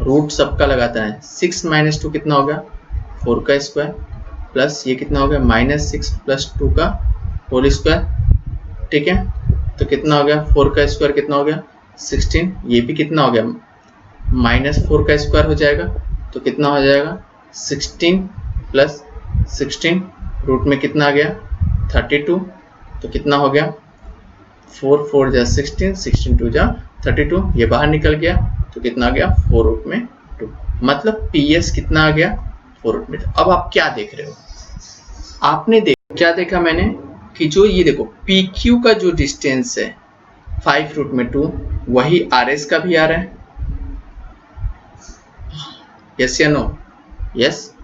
[SPEAKER 1] रूट सबका लगाता है। 6 माइनस 2 कितना होगा 4 का स्क्वायर प्लस ये कितना हो गया माइनस 6 प्लस 2 का होल स्क्वायर, ठीक है। तो कितना हो गया 4 का स्क्वायर कितना हो गया 16, ये भी कितना हो गया माइनस 4 का स्क्वायर हो जाएगा, तो कितना हो जाएगा 16 प्लस 16, रूट में कितना आ गया 32, तो कितना हो गया 4 4 जा 16, 16 2 जा 32, ये बाहर निकल गया, तो कितना आ गया 4 रूट में 2, मतलब PS कितना आ गया 4 रूट में 2। अब आप क्या देख रहे हो, आपने क्या देखा मैंने कि जो ये देखो PQ का जो डिस्टेंस है 5 रूट में 2, वही RS का भी आ रहा है, यस या नो, यस।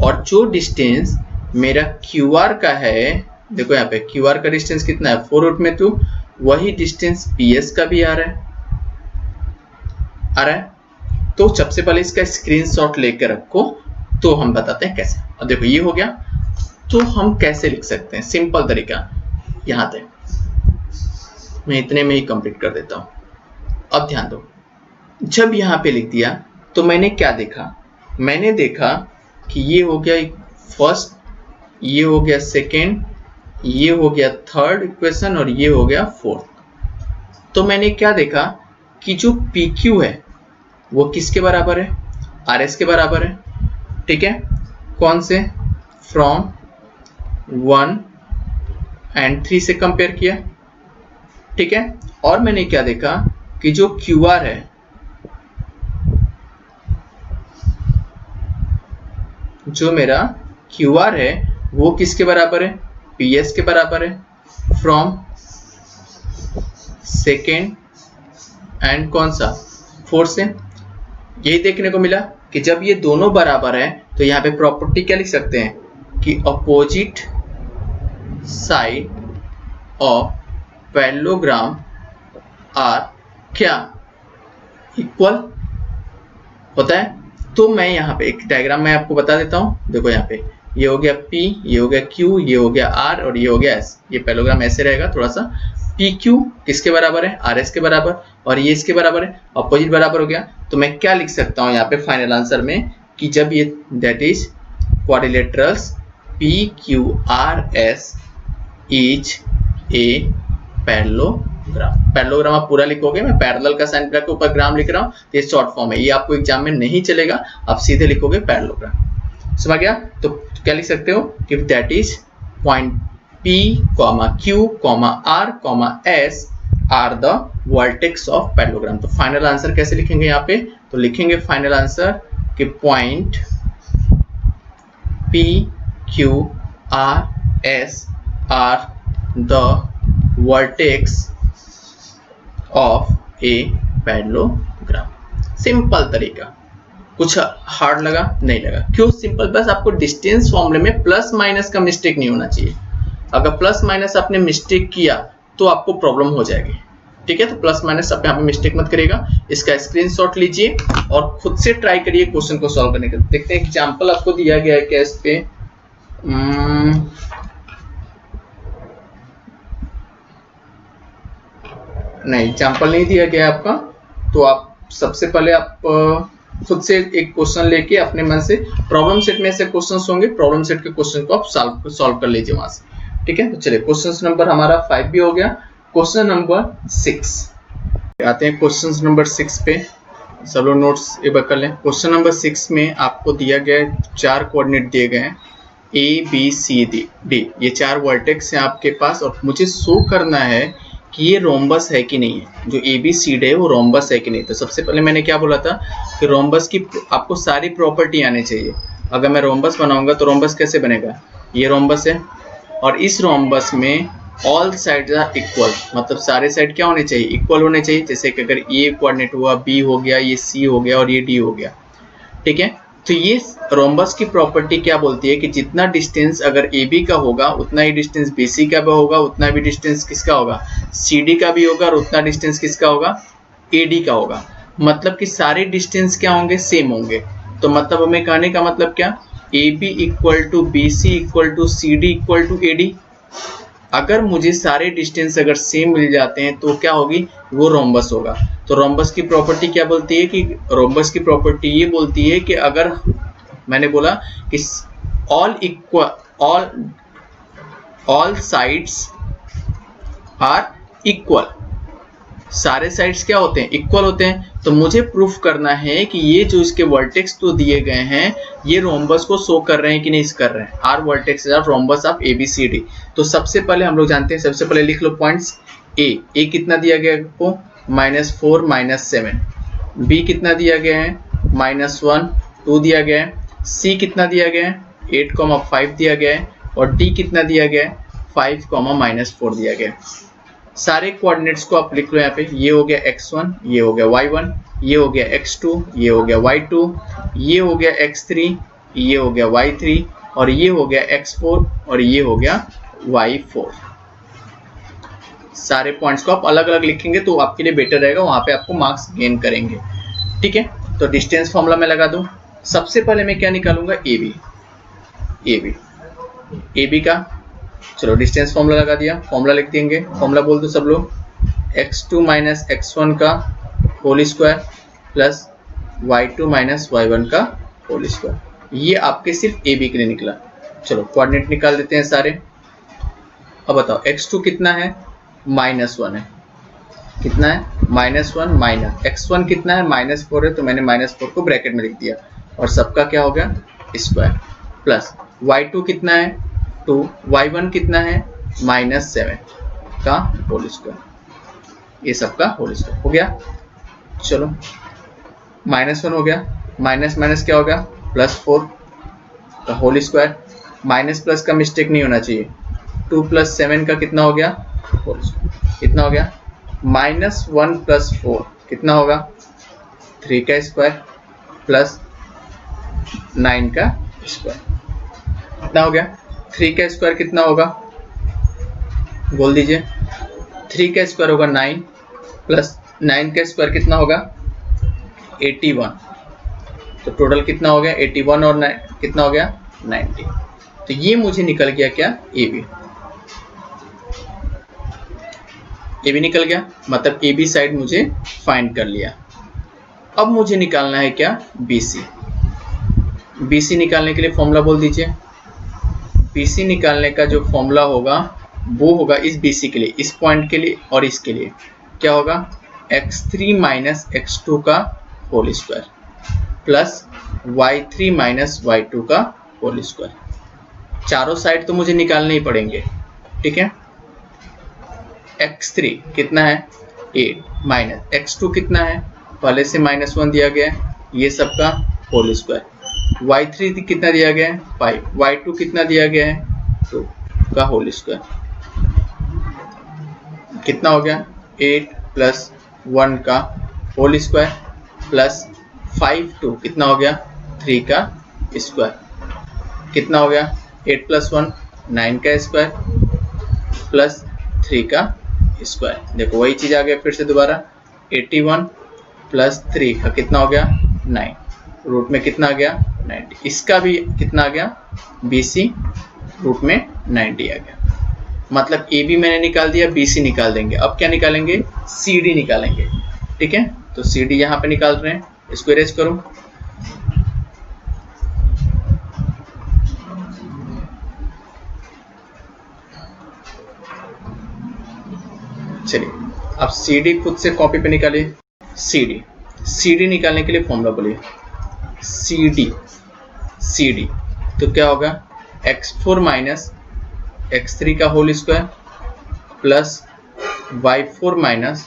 [SPEAKER 1] और जो डिस्टेंस मेरा QR का है, देखो यहाँ पे QR का डिस्टेंस कितना है 4 रूट में 2, वही डिस्टेंस PS का भी आ रहा है। तो सबसे पहले इसका स्क्रीनशॉट लेकर रखो, तो हम बताते हैं कैसे। और देखो ये हो गया, तो हम कैसे लिख सकते हैं, सिंपल तरीका, यहाँ तक मैं इतने में ही कंप्लीट कर देता हूं। अब ध्यान दो, जब यहाँ पे लिख दिया तो मैंने क्या देखा, मैंने देखा कि ये हो गया फर्स्ट, ये हो गया सेकेंड, ये हो गया थर्ड इक्वेशन और ये हो गया फोर्थ। तो मैंने क्या देखा कि जो PQ है वो किसके बराबर है RS के बराबर है, ठीक है। कौन से, फ्रॉम 1 and 3 से कंपेयर किया, ठीक है। और मैंने क्या देखा कि जो QR है, जो मेरा QR है वो किसके बराबर है PS के बराबर है, फ्रॉम सेकेंड एंड कौन सा 4 से। यही देखने को मिला कि जब ये दोनों बराबर है तो यहाँ पे प्रॉपर्टी क्या लिख सकते हैं कि opposite side of parallelogram are क्या इक्वल होता है। तो मैं यहाँ पे एक डायग्राम में आपको बता देता हूँ, देखो यहाँ पे ये हो गया P, ये हो गया Q, ये हो गया R और ये हो गया S। ये पैरेललोग्राम ऐसे रहेगा थोड़ा सा, PQ किसके बराबर है RS के बराबर और ये इसके बराबर है, अपोजिट बराबर हो गया। तो मैं क्या लिख सकता हूँ यहाँ पे फाइनल आंसर में कि जब ये that is quadrilaterals PQRS is a parallelogram. Parallelogram आप पूरा लिखोगे, मैं पैरेलल का साइन के ऊपर ग्राम लिख रहा हूँ, तो ये शॉर्ट फॉर्म है, ये आपको एग्जाम में नहीं चलेगा, आप सीधे लिखोगे पैरेललोग्राम। समझ गया। तो क्या लिख सकते हो कि that is point P, Q, R, S are the vertex of parallelogram. तो फाइनल आंसर कैसे लिखेंगे यहाँ पे, तो लिखेंगे फाइनल आंसर कि point P, Q, R, S are the vertex of a parallelogram. Simple तरीका, कुछ हार्ड लगा नहीं लगा, क्यों सिंपल, बस आपको डिस्टेंस फॉर्मूले में प्लस माइनस का मिस्टेक नहीं होना चाहिए। अगर प्लस माइनस आपने मिस्टेक किया तो आपको प्रॉब्लम हो जाएगी, ठीक है। तो प्लस माइनस आप यहाँ पे मिस्टेक मत करिएगा, इसका स्क्रीनशॉट लीजिए और खुद से ट्राई करिए क्वेश्चन को सॉल्व करने का। देखते हैं एग्जांपल आपको दिया गया है क्या इस पे, नहीं एग्जांपल नहीं दिया गया आपका। तो आप सबसे पहले आप खुद से एक क्वेश्चन लेके अपने मन से, प्रॉब्लम सेट में ऐसे क्वेश्चंस होंगे, प्रॉब्लम सेट के क्वेश्चन को आप सॉल्व कर लीजिए वहां से, ठीक है। तो चलिए क्वेश्चन नंबर हमारा 5 भी हो गया। क्वेश्चन नंबर 6 आते हैं, क्वेश्चन नंबर 6 पे सब लोग नोट्स एक बार कर लें। क्वेश्चन नंबर 6 में आपको दिया गया 4 कोऑर्डिनेट दिए गए हैं, ABCD ये 4 वर्टेक्स हैं आपके पास और मुझे शो करना है कि ये रोम्बस है कि नहीं है, जो ABCD है वो रोम्बस है कि नहीं। तो सबसे पहले मैंने क्या बोला था कि रोम्बस की आपको सारी प्रॉपर्टी आनी चाहिए। अगर मैं रोम्बस बनाऊंगा तो रोम्बस कैसे बनेगा, ये रोम्बस है और इस रोम्बस में ऑल साइड्स आर इक्वल, मतलब सारे साइड क्या होने चाहिए, इक्वल होने चाहिए। जैसे कि अगर A कोऑर्डिनेट हुआ, B हो गया, ये C हो गया और ये D हो गया, ठीक है। तो ये रोम्बस की प्रॉपर्टी क्या बोलती है कि जितना डिस्टेंस अगर AB का होगा उतना ही डिस्टेंस BC का भी होगा, उतना भी डिस्टेंस किसका होगा, CD का भी होगा और उतना डिस्टेंस किसका होगा, AD का होगा। मतलब कि सारे डिस्टेंस क्या होंगे, सेम होंगे। तो मतलब हमें कहने का मतलब क्या, AB equal to BC equal to CD equal to AD। अगर मुझे सारे डिस्टेंस अगर सेम मिल जाते हैं तो क्या होगी, वो रोम्बस होगा। तो रोम्बस की प्रॉपर्टी क्या बोलती है कि रोम्बस की प्रॉपर्टी ये बोलती है कि अगर मैंने बोला कि all equal all sides are equal, सारे साइड्स क्या होते हैं, इक्वल होते हैं। तो मुझे प्रूफ करना है कि ये जो इसके वर्टेक्स तो दिए गए हैं ये रोम्बस को शो कर रहे हैं कि नहीं कर रहे हैं। Are vertex are rhombus of ABCD। तो सबसे पहले हम लोग जानते हैं, सबसे पहले लिख लो पॉइंट्स। ए कितना दिया गया है आपको, -4 -7। बी कितना दिया गया है, -1 2 दिया गया है। सी कितना दिया गया है, 8,5 दिया गया है। और डी कितना दिया गया है, 5, -4 दिया गया है। सारे कोऑर्डिनेट्स को आप लिख लो यहाँ पे। ये हो गया x1, ये हो गया y1, ये हो गया x2, ये हो गया y2, ये हो गया x3, ये हो गया y3 और ये हो गया x4 और ये हो गया y4। सारे पॉइंट्स को आप अलग अलग लिखेंगे तो आपके लिए बेटर रहेगा, वहां पे आपको मार्क्स गेन करेंगे, ठीक है। तो डिस्टेंस फॉर्मूला मैं लगा दूं। सबसे पहले मैं क्या निकालूंगा, AB का, चलो डिस्टेंस फॉर्मूला लगा दिया, फॉर्मूला लिख देंगे। फॉर्मूला बोल दो सब लोग, x2 - x1 का whole square plus y2 - y1 का होल स्क्वायर। ये आपके सिर्फ AB के लिए निकला। चलो कोऑर्डिनेट निकाल देते हैं सारे। अब बताओ x2 कितना है, -1 है, कितना है, -1 माइनस x1 कितना है, -4 है, तो मैंने -4 को ब्रैकेट में लिख दिया और सबका क्या हो गया, स्क्वायर, प्लस y2 कितना है 2, y1 कितना है -7 का होल स्क्वायर, ये सबका होल स्क्वायर हो गया। चलो -1 हो गया, माइनस माइनस क्या हो गया, +4 का होल स्क्वायर, माइनस प्लस का मिस्टेक नहीं होना चाहिए। 2 + 7 का कितना हो गया, होल स्क्वायर, कितना हो गया, -1 + 4 कितना होगा, 3 का स्क्वायर प्लस 9 का स्क्वायर, कितना हो गया, 3 का स्क्वायर कितना होगा, बोल दीजिए। 3 का स्क्वायर होगा 9 प्लस 9 का स्क्वायर कितना होगा 81। तो टोटल कितना हो गया 81 और 9 कितना हो गया 90। तो ये मुझे निकल गया क्या, AB निकल गया, मतलब AB साइड मुझे फाइंड कर लिया। अब मुझे निकालना है क्या, BC निकालने के लिए फॉर्मूला बोल दीजिए। BC निकालने का जो फॉर्मूला होगा वो होगा इस BC के लिए, इस पॉइंट के लिए और इसके लिए क्या होगा, x3 - x2 का whole square plus y3 - y2 का होल स्क्वायर। चारों साइड तो मुझे निकालने ही पड़ेंगे, ठीक है। x3 कितना है 8 माइनस x2 कितना है, पहले से -1 दिया गया है, ये सबका होल स्क्वायर। y3 कितना दिया गया है 5, y2 कितना दिया गया है 2 का होल स्क्वायर, कितना हो गया 8 + 1 का होल स्क्वायर प्लस 5 2 कितना हो गया 3 का स्क्वायर, कितना हो गया 8 + 1 9 का स्क्वायर प्लस 3 का स्क्वायर। देखो वही चीज आ गया फिर से दोबारा, 81 + 3 का कितना हो गया 9, रूट में कितना आ गया 90। इसका भी कितना आ गया BC रूट में 90 आ गया। मतलब AB मैंने निकाल दिया, BC निकाल देंगे। अब क्या निकालेंगे, CD निकालेंगे, ठीक है। तो CD यहाँ पे निकाल रहे हैं, इसको इरेज करूं। चलिए अब CD खुद से कॉपी पे निकालिए। CD निकालने के लिए फॉर्मूला बोलिए, CD तो क्या होगा x4 माइनस x3 का whole square plus y4 minus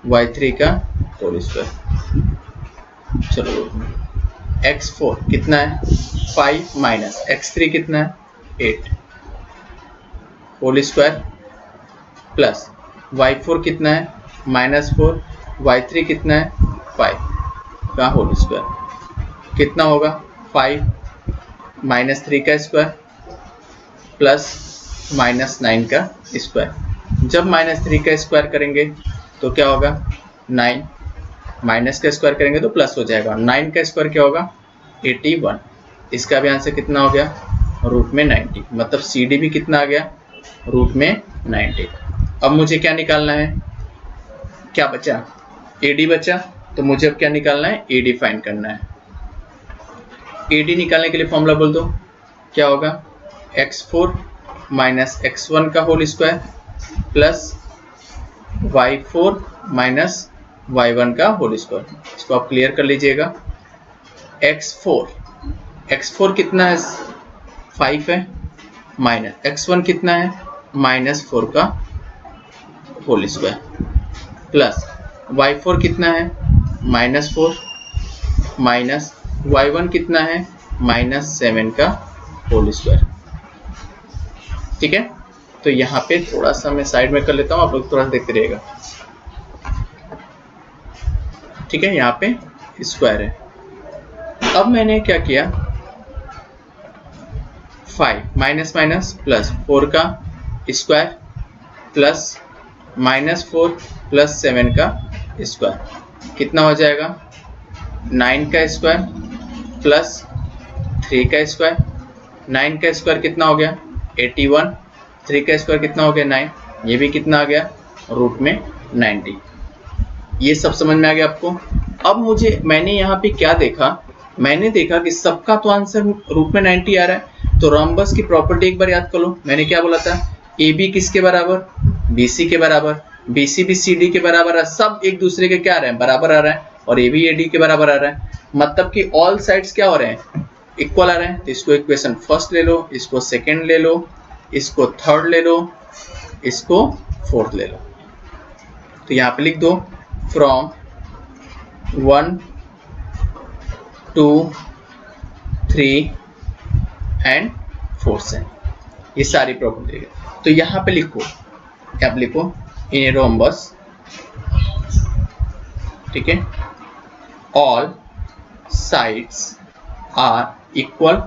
[SPEAKER 1] y3 का होल स्क्वायर। चलो x4 कितना है 5 माइनस x3 कितना है 8 होल स्क्वायर प्लस y4 कितना है -4 y3 कितना है 5 का होल स्क्वायर। कितना होगा 5 माइनस 3 का स्क्वायर प्लस -9 का स्क्वायर। जब -3 का स्क्वायर करेंगे तो क्या होगा 9, माइनस का स्क्वायर करेंगे तो प्लस हो जाएगा। 9 का स्क्वायर क्या होगा 81। इसका भी आंसर कितना हो गया रूट में 90, मतलब सी डी भी कितना आ गया रूट में 90। अब मुझे क्या निकालना है, क्या बचा ए डी बचा, तो मुझे अब क्या निकालना है ए डी फाइंड करना है। ए डी निकालने के लिए फॉर्मूला बोल दो, क्या होगा x4 माइनस x1 का whole square plus y4 minus y1 का होल स्क्वायर। इसको आप क्लियर कर लीजिएगा। x4 कितना है 5 है माइनस x1 कितना है -4 का होल स्क्वायर प्लस y4 कितना है -4 माइनस y1 कितना है -7 का होल स्क्वायर। ठीक है, तो यहाँ पे थोड़ा सा मैं साइड में कर लेता हूँ, आप लोग थोड़ा सा देखते रहिएगा। ठीक है, यहाँ पे स्क्वायर है। अब मैंने क्या किया 5 माइनस माइनस प्लस 4 का स्क्वायर प्लस -4 प्लस 7 का स्क्वायर कितना हो जाएगा 9 का स्क्वायर प्लस 3 का स्क्वायर। 9 का स्क्वायर कितना हो गया 81, 3 का स्क्वायर कितना हो गया 9, ये भी कितना आ गया रूट में 90। ये सब समझ में आ गया आपको। अब मैंने यहाँ पे क्या देखा, मैंने देखा कि सबका तो आंसर रूट में 90 आ रहा है, तो रोम्बस की प्रॉपर्टी एक बार याद कर लो। मैंने क्या बोला था ए बी किसके बराबर BC के बराबर, BC भी CD के बराबर है, सब एक दूसरे के क्या आ रहे हैं बराबर आ रहा है, और AB AD के बराबर आ रहा है, मतलब कि ऑल साइड्स क्या हो रहे हैं इक्वल आ रहे हैं। तो इसको इक्वेशन फर्स्ट ले लो, इसको सेकेंड ले लो, इसको थर्ड ले लो, इसको फोर्थ ले लो। तो यहाँ पे लिख दो फ्रॉम 1 2 3 एंड 4 से ये सारी प्रॉपर्टी है। तो यहाँ पे लिखो, क्या लिखो इन ए रोम्बस, ठीक है, ऑल साइड्स आर इक्वल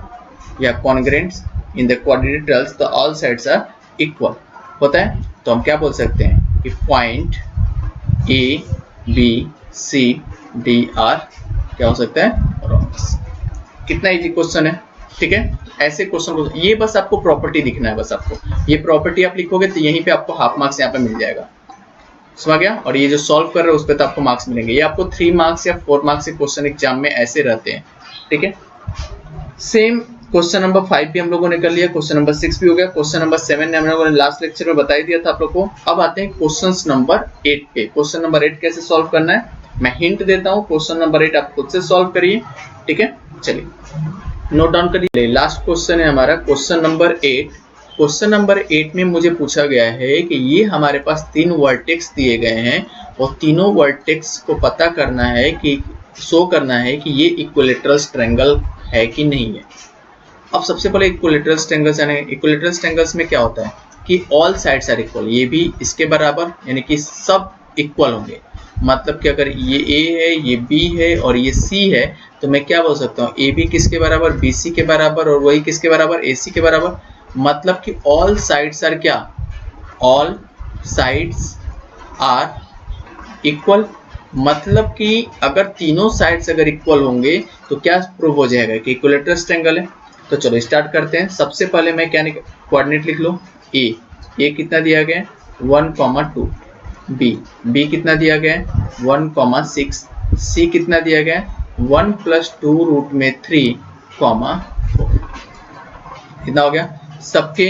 [SPEAKER 1] या कॉन्ग्रेंट्स इन द क्वाड्रिलेटरल्स, तो ऑल साइड्स आर इक्वल होता है। तो हम क्या बोल सकते हैं कि point A B C D are क्या हो सकता है रोम्बस। कितना इजी क्वेश्चन है। ठीक है, ऐसे क्वेश्चन को ये बस आपको प्रॉपर्टी दिखना है, बस आपको ये प्रॉपर्टी आप लिखोगे तो यहीं पे आपको हाफ मार्क्स यहाँ पे मिल जाएगा, समझ गया। और ये जो सॉल्व कर रहे हो उस पर तो आपको मार्क्स मिलेंगे। ये आपको 3 मार्क्स या 4 मार्क्स के क्वेश्चन एग्जाम में ऐसे रहते हैं। ठीक है, सेम क्वेश्चन नंबर 5 भी हम लोगों ने कर लिया, क्वेश्चन नंबर 6 भी हो गया, क्वेश्चन नंबर 7 ने हम लोगों ने लास्ट लेक्चर में बता दिया था आप लोग को। अब आते हैं क्वेश्चन नंबर 8 पे। क्वेश्चन नंबर 8 कैसे सॉल्व करना है मैं हिंट देता हूँ, क्वेश्चन नंबर 8 आप खुद से सॉल्व करिए। ठीक है, चलिए नोट डाउन करिए। लास्ट क्वेश्चन है हमारा क्वेश्चन नंबर 8। क्वेश्चन नंबर 8 में मुझे पूछा गया है कि ये हमारे पास 3 वर्टेक्स दिए गए हैं और तीनों वर्टेक्स को पता करना है कि शो करना है कि ये इक्विलेटरल ट्रायंगल है कि नहीं है। अब सबसे पहले इक्विलेटरल ट्रायंगल्स यानी इक्विलेटरल ट्रायंगल्स में क्या होता है कि ऑल साइड्स आर इक्वल, ये भी इसके बराबर यानी कि सब इक्वल होंगे। मतलब कि अगर ये A है, ये B है और ये C है तो मैं क्या बोल सकता हूँ AB किसके बराबर BC के बराबर और वही किसके बराबर AC के बराबर। मतलब कि ऑल साइड्स आर क्या, ऑल साइड्स आर इक्वल। मतलब कि अगर तीनों साइड्स अगर इक्वल होंगे तो क्या प्रूव हो जाएगा कि इक्विलेटरल ट्रायंगल है। तो चलो स्टार्ट करते हैं। सबसे पहले मैं क्या कोऑर्डिनेट लिख लो, ए कितना दिया गया 1,2, बी कितना दिया गया 1,6, सी कितना दिया गया 1 + 2 रूट में 3, 4 कितना हो गया। सबके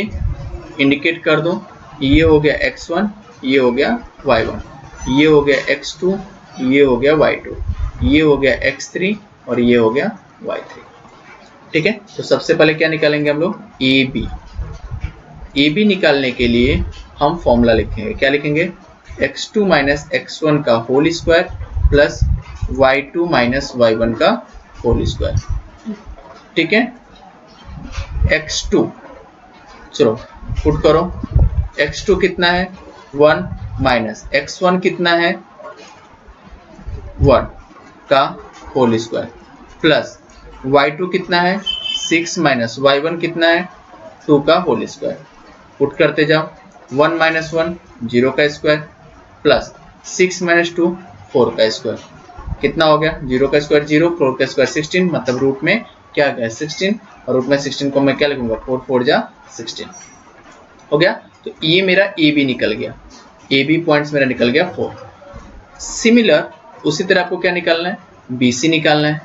[SPEAKER 1] इंडिकेट कर दो, ये हो गया x1, ये हो गया y1, ये हो गया x2, ये हो गया y2, ये हो गया x3 और ये हो गया y3। ठीक है, तो सबसे पहले क्या निकालेंगे हम लोग, ए बी निकालने के लिए हम फॉर्मूला लिखेंगे, क्या लिखेंगे, x2 माइनस x1 का whole square plus y2 minus y1 का होल स्क्वायर। ठीक है, x2 चलो पुट करो, x2 कितना है 1 माइनस x1 कितना है 1 का होल स्क्वायर प्लस y2 कितना है 6 माइनस y1 कितना है 2 का होल स्क्वायर। पुट करते जाओ, 1 माइनस 1 0 का स्क्वायर प्लस 6 माइनस 2 4 का स्क्वायर, कितना हो गया, 0 का स्क्वायर 0, 4 का स्क्वायर 16, मतलब रूट में क्या गया 16, और रूट में 16 को मैं क्या लिखूंगा 4 4 जा 16 हो गया। तो ये मेरा ए बी निकल गया, ए बी पॉइंट्स मेरा निकल गया 4। सिमिलर उसी तरह आपको क्या निकालना है, बी सी निकालना है।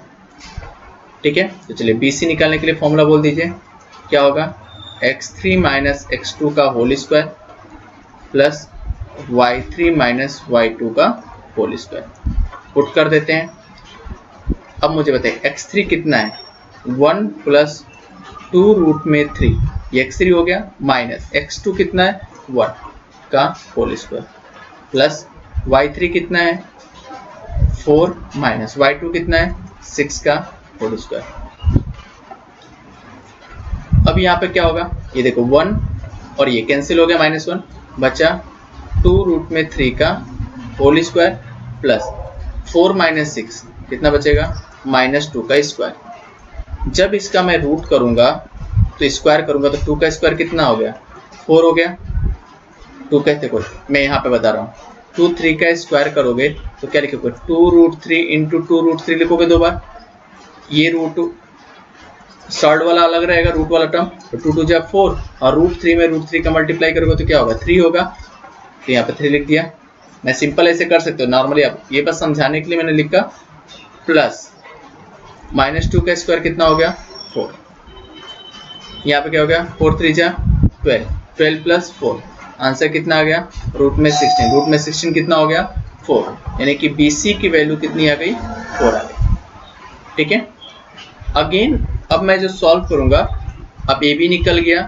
[SPEAKER 1] ठीक है, तो चलिए बी सी निकालने के लिए फॉर्मूला बोल दीजिए, क्या होगा, x3 माइनस x2 का whole square plus y3 minus y2 का होल स्क्वायर। पुट कर देते हैं। अब मुझे बताइए x3 कितना है, 1 प्लस 2 रूट में 3, ये x3 हो गया, माइनस x2 कितना है 1 का होल स्क्वायर प्लस y3 कितना है 4 माइनस y2 कितना है 6 का होल स्क्वायर। अब यहाँ पे क्या होगा, ये देखो 1 और ये कैंसिल हो गया, -1 बचा 2 रूट में 3 का होल स्क्वायर प्लस 4 माइनस 6 कितना बचेगा, -2 का स्क्वायर। जब इसका मैं रूट करूंगा तो स्क्वायर करूंगा तो 2 का स्क्वायर कितना हो गया 4 हो गया। 2 कहते को मैं यहाँ पे बता रहा हूँ, 2 3 का स्क्वायर करोगे तो क्या लिखोगे 2 रूट 3 इंटू 2 रूट 3 लिखोगे 2 बार, ये रूट शॉर्ट वाला अलग रहेगा रूट वाला टर्म, तो 2 2 जा 4 और रूट 3 में रूट 3 का मल्टीप्लाई करोगे तो क्या होगा 3 होगा, तो यहाँ पे 3 लिख दिया। मैं सिंपल ऐसे कर सकते हो नॉर्मली, आप ये बस समझाने के लिए मैंने लिखा, प्लस -2 का स्क्वायर कितना हो गया 4, यहाँ पे क्या हो गया 4 3 जा 12, 12 प्लस 4 आंसर कितना आ गया रूट में 16, रूट में 16 कितना हो गया 4, यानी कि BC की वैल्यू कितनी आ गई 4 आ गई। ठीक है, अगेन अब मैं जो सॉल्व करूंगा, अब AB निकल गया,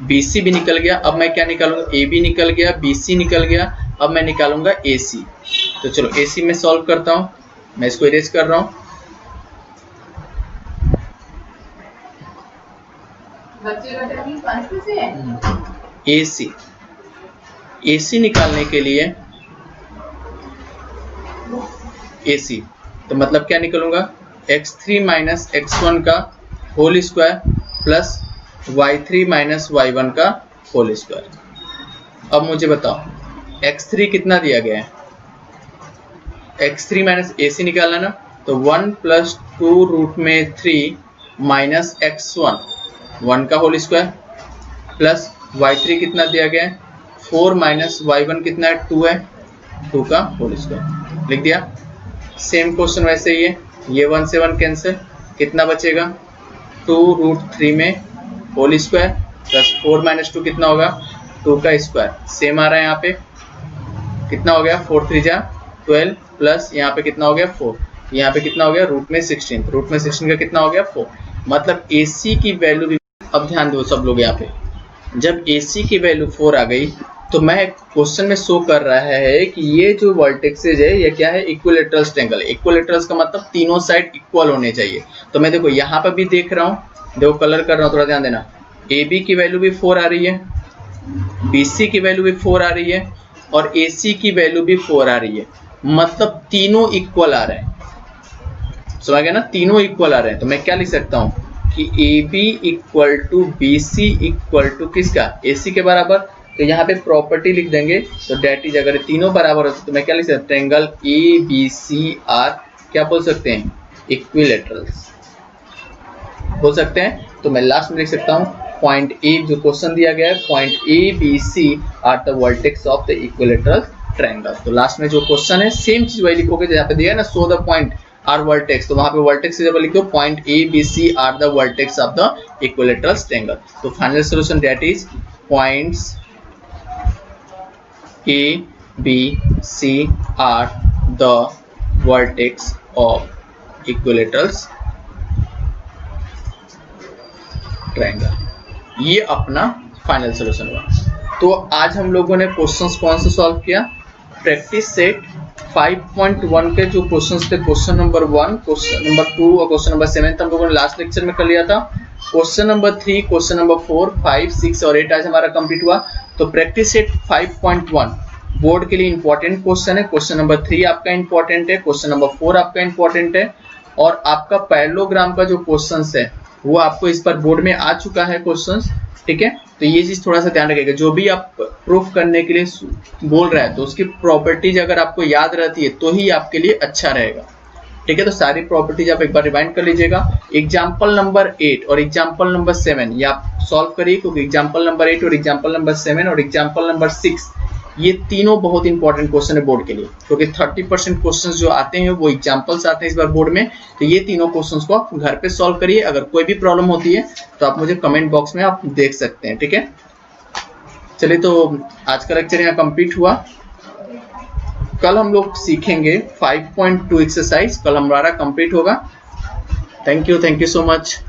[SPEAKER 1] BC भी निकल गया, अब मैं क्या निकालूंगा, AB निकल गया, BC निकल गया, अब मैं निकालूंगा AC। तो चलो AC में सॉल्व करता हूं, मैं इसको इरेज कर रहा हूं। AC निकालने के लिए AC तो मतलब क्या निकलूंगा, x3 माइनस x1 का whole square plus y3 minus y1 का होल स्क्वायर। अब मुझे बताओ x3 कितना दिया गया है, x3 माइनस AC निकालना ना, तो 1 प्लस 2 रूट में 3 माइनस x1 1 का होल स्क्वायर प्लस y3 कितना दिया गया है 4 माइनस y1 कितना है 2 है, 2 का होल स्क्वायर लिख दिया। सेम क्वेश्चन वैसे ही है, ये 1 से 1 कैंसिल, कितना बचेगा 2 रूट 3 में होल स्क्वायर प्लस 4 माइनस 2 कितना होगा 2 का स्क्वायर, सेम आ रहा है यहाँ पे कितना हो गया 4 3 जा 12 प्लस यहाँ पे कितना हो गया 4, यहाँ पे कितना हो गया रूट में 16, रूट में 16 का कितना हो गया 4, मतलब AC की वैल्यू भी, अब ध्यान दो सब लोग यहाँ पे, जब AC की वैल्यू 4 आ गई तो मैं क्वेश्चन में शो कर रहा है कि ये जो वर्टेक्सेज है ये क्या है इक्विलैटरल ट्रायंगल है। इक्विलैटरल्स का मतलब तीनों साइड इक्वल होने चाहिए। तो मैं देखो यहाँ पर भी देख रहा हूँ, देखो कलर कर रहा हूँ, थोड़ा ध्यान देना, AB की वैल्यू भी 4 आ रही है, BC की वैल्यू भी 4 आ रही है और AC की वैल्यू भी 4 आ रही है, मतलब तीनों इक्वल आ रहे हैं। समझ गया ना, तीनों इक्वल आ रहे हैं। तो मैं क्या लिख सकता हूँ कि AB equal to BC equal to किसका AC के बराबर। तो यहाँ पे प्रॉपर्टी लिख देंगे, तो डेट इज अगर तीनों बराबर होते तो मैं क्या लिख सकता हूँ, ट्रायंगल ABC आर क्या बोल सकते हैं इक्विलैटरल्स बोल सकते हैं। तो मैं लास्ट में लिख सकता हूँ पॉइंट A जो क्वेश्चन दिया गया है, point ABC are the vertex of the equilateral triangle. तो लास्ट में जो क्वेश्चन है सेम चीज वही लिखोगे, जहाँ पे दिया है ना show the point are vertex, तो वहां पे वर्टेक्स की जगह लिखो point ABC are the vertex of the equilateral triangle. तो final solution that is points ABC are the vertex of equilaterals triangle. ये अपना फाइनल सोल्यूशन हुआ। तो आज हम लोगों ने क्वेश्चंस कौन से सॉल्व किया? प्रैक्टिस सेट 5.1 के जो क्वेश्चंस थे, क्वेश्चन नंबर 1, क्वेश्चन नंबर 2 और क्वेश्चन नंबर 7 हम लोगों ने लास्ट लेक्चर में कर लिया था। क्वेश्चन नंबर 3, क्वेश्चन नंबर 4, 5, 6 और 8 आज हमारा कंप्लीट हुआ। तो प्रैक्टिस सेट 5.1 बोर्ड के लिए इंपॉर्टेंट क्वेश्चन है। क्वेश्चन नंबर 3 आपका इंपॉर्टेंट है, क्वेश्चन नंबर 4 आपका इंपॉर्टेंट है, और आपका पैरेललोग्राम का जो क्वेश्चंस है वो आपको इस पर बोर्ड में आ चुका है क्वेश्चंस, ठीक है। तो ये चीज थोड़ा सा ध्यान रखिएगा, जो भी आप प्रूफ करने के लिए बोल रहा है तो उसकी प्रॉपर्टीज अगर आपको याद रहती है तो ही आपके लिए अच्छा रहेगा, ठीक है। तो सारी प्रॉपर्टीज आप एक बार रिवाइंड कर लीजिएगा। एग्जाम्पल नंबर 8 और एग्जाम्पल नंबर 7 ये आप सॉल्व करिए, क्योंकि एग्जाम्पल नंबर 8 और एग्जाम्पल नंबर 7 और एग्जाम्पल नंबर 6 ये तीनों बहुत इंपॉर्टेंट क्वेश्चन है बोर्ड के लिए, क्योंकि 30% क्वेश्चंस जो आते हैं वो एग्जाम्पल्स आते हैं इस बार बोर्ड में। तो ये तीनों क्वेश्चंस को आप घर पे सॉल्व करिए। अगर कोई भी प्रॉब्लम होती है तो आप मुझे कमेंट बॉक्स में आप देख सकते हैं, ठीक है। चलिए, तो आज का लेक्चर यहाँ कंप्लीट हुआ। कल हम लोग सीखेंगे 5.2 एक्सरसाइज, कल हमारा कंप्लीट होगा। Thank you so much.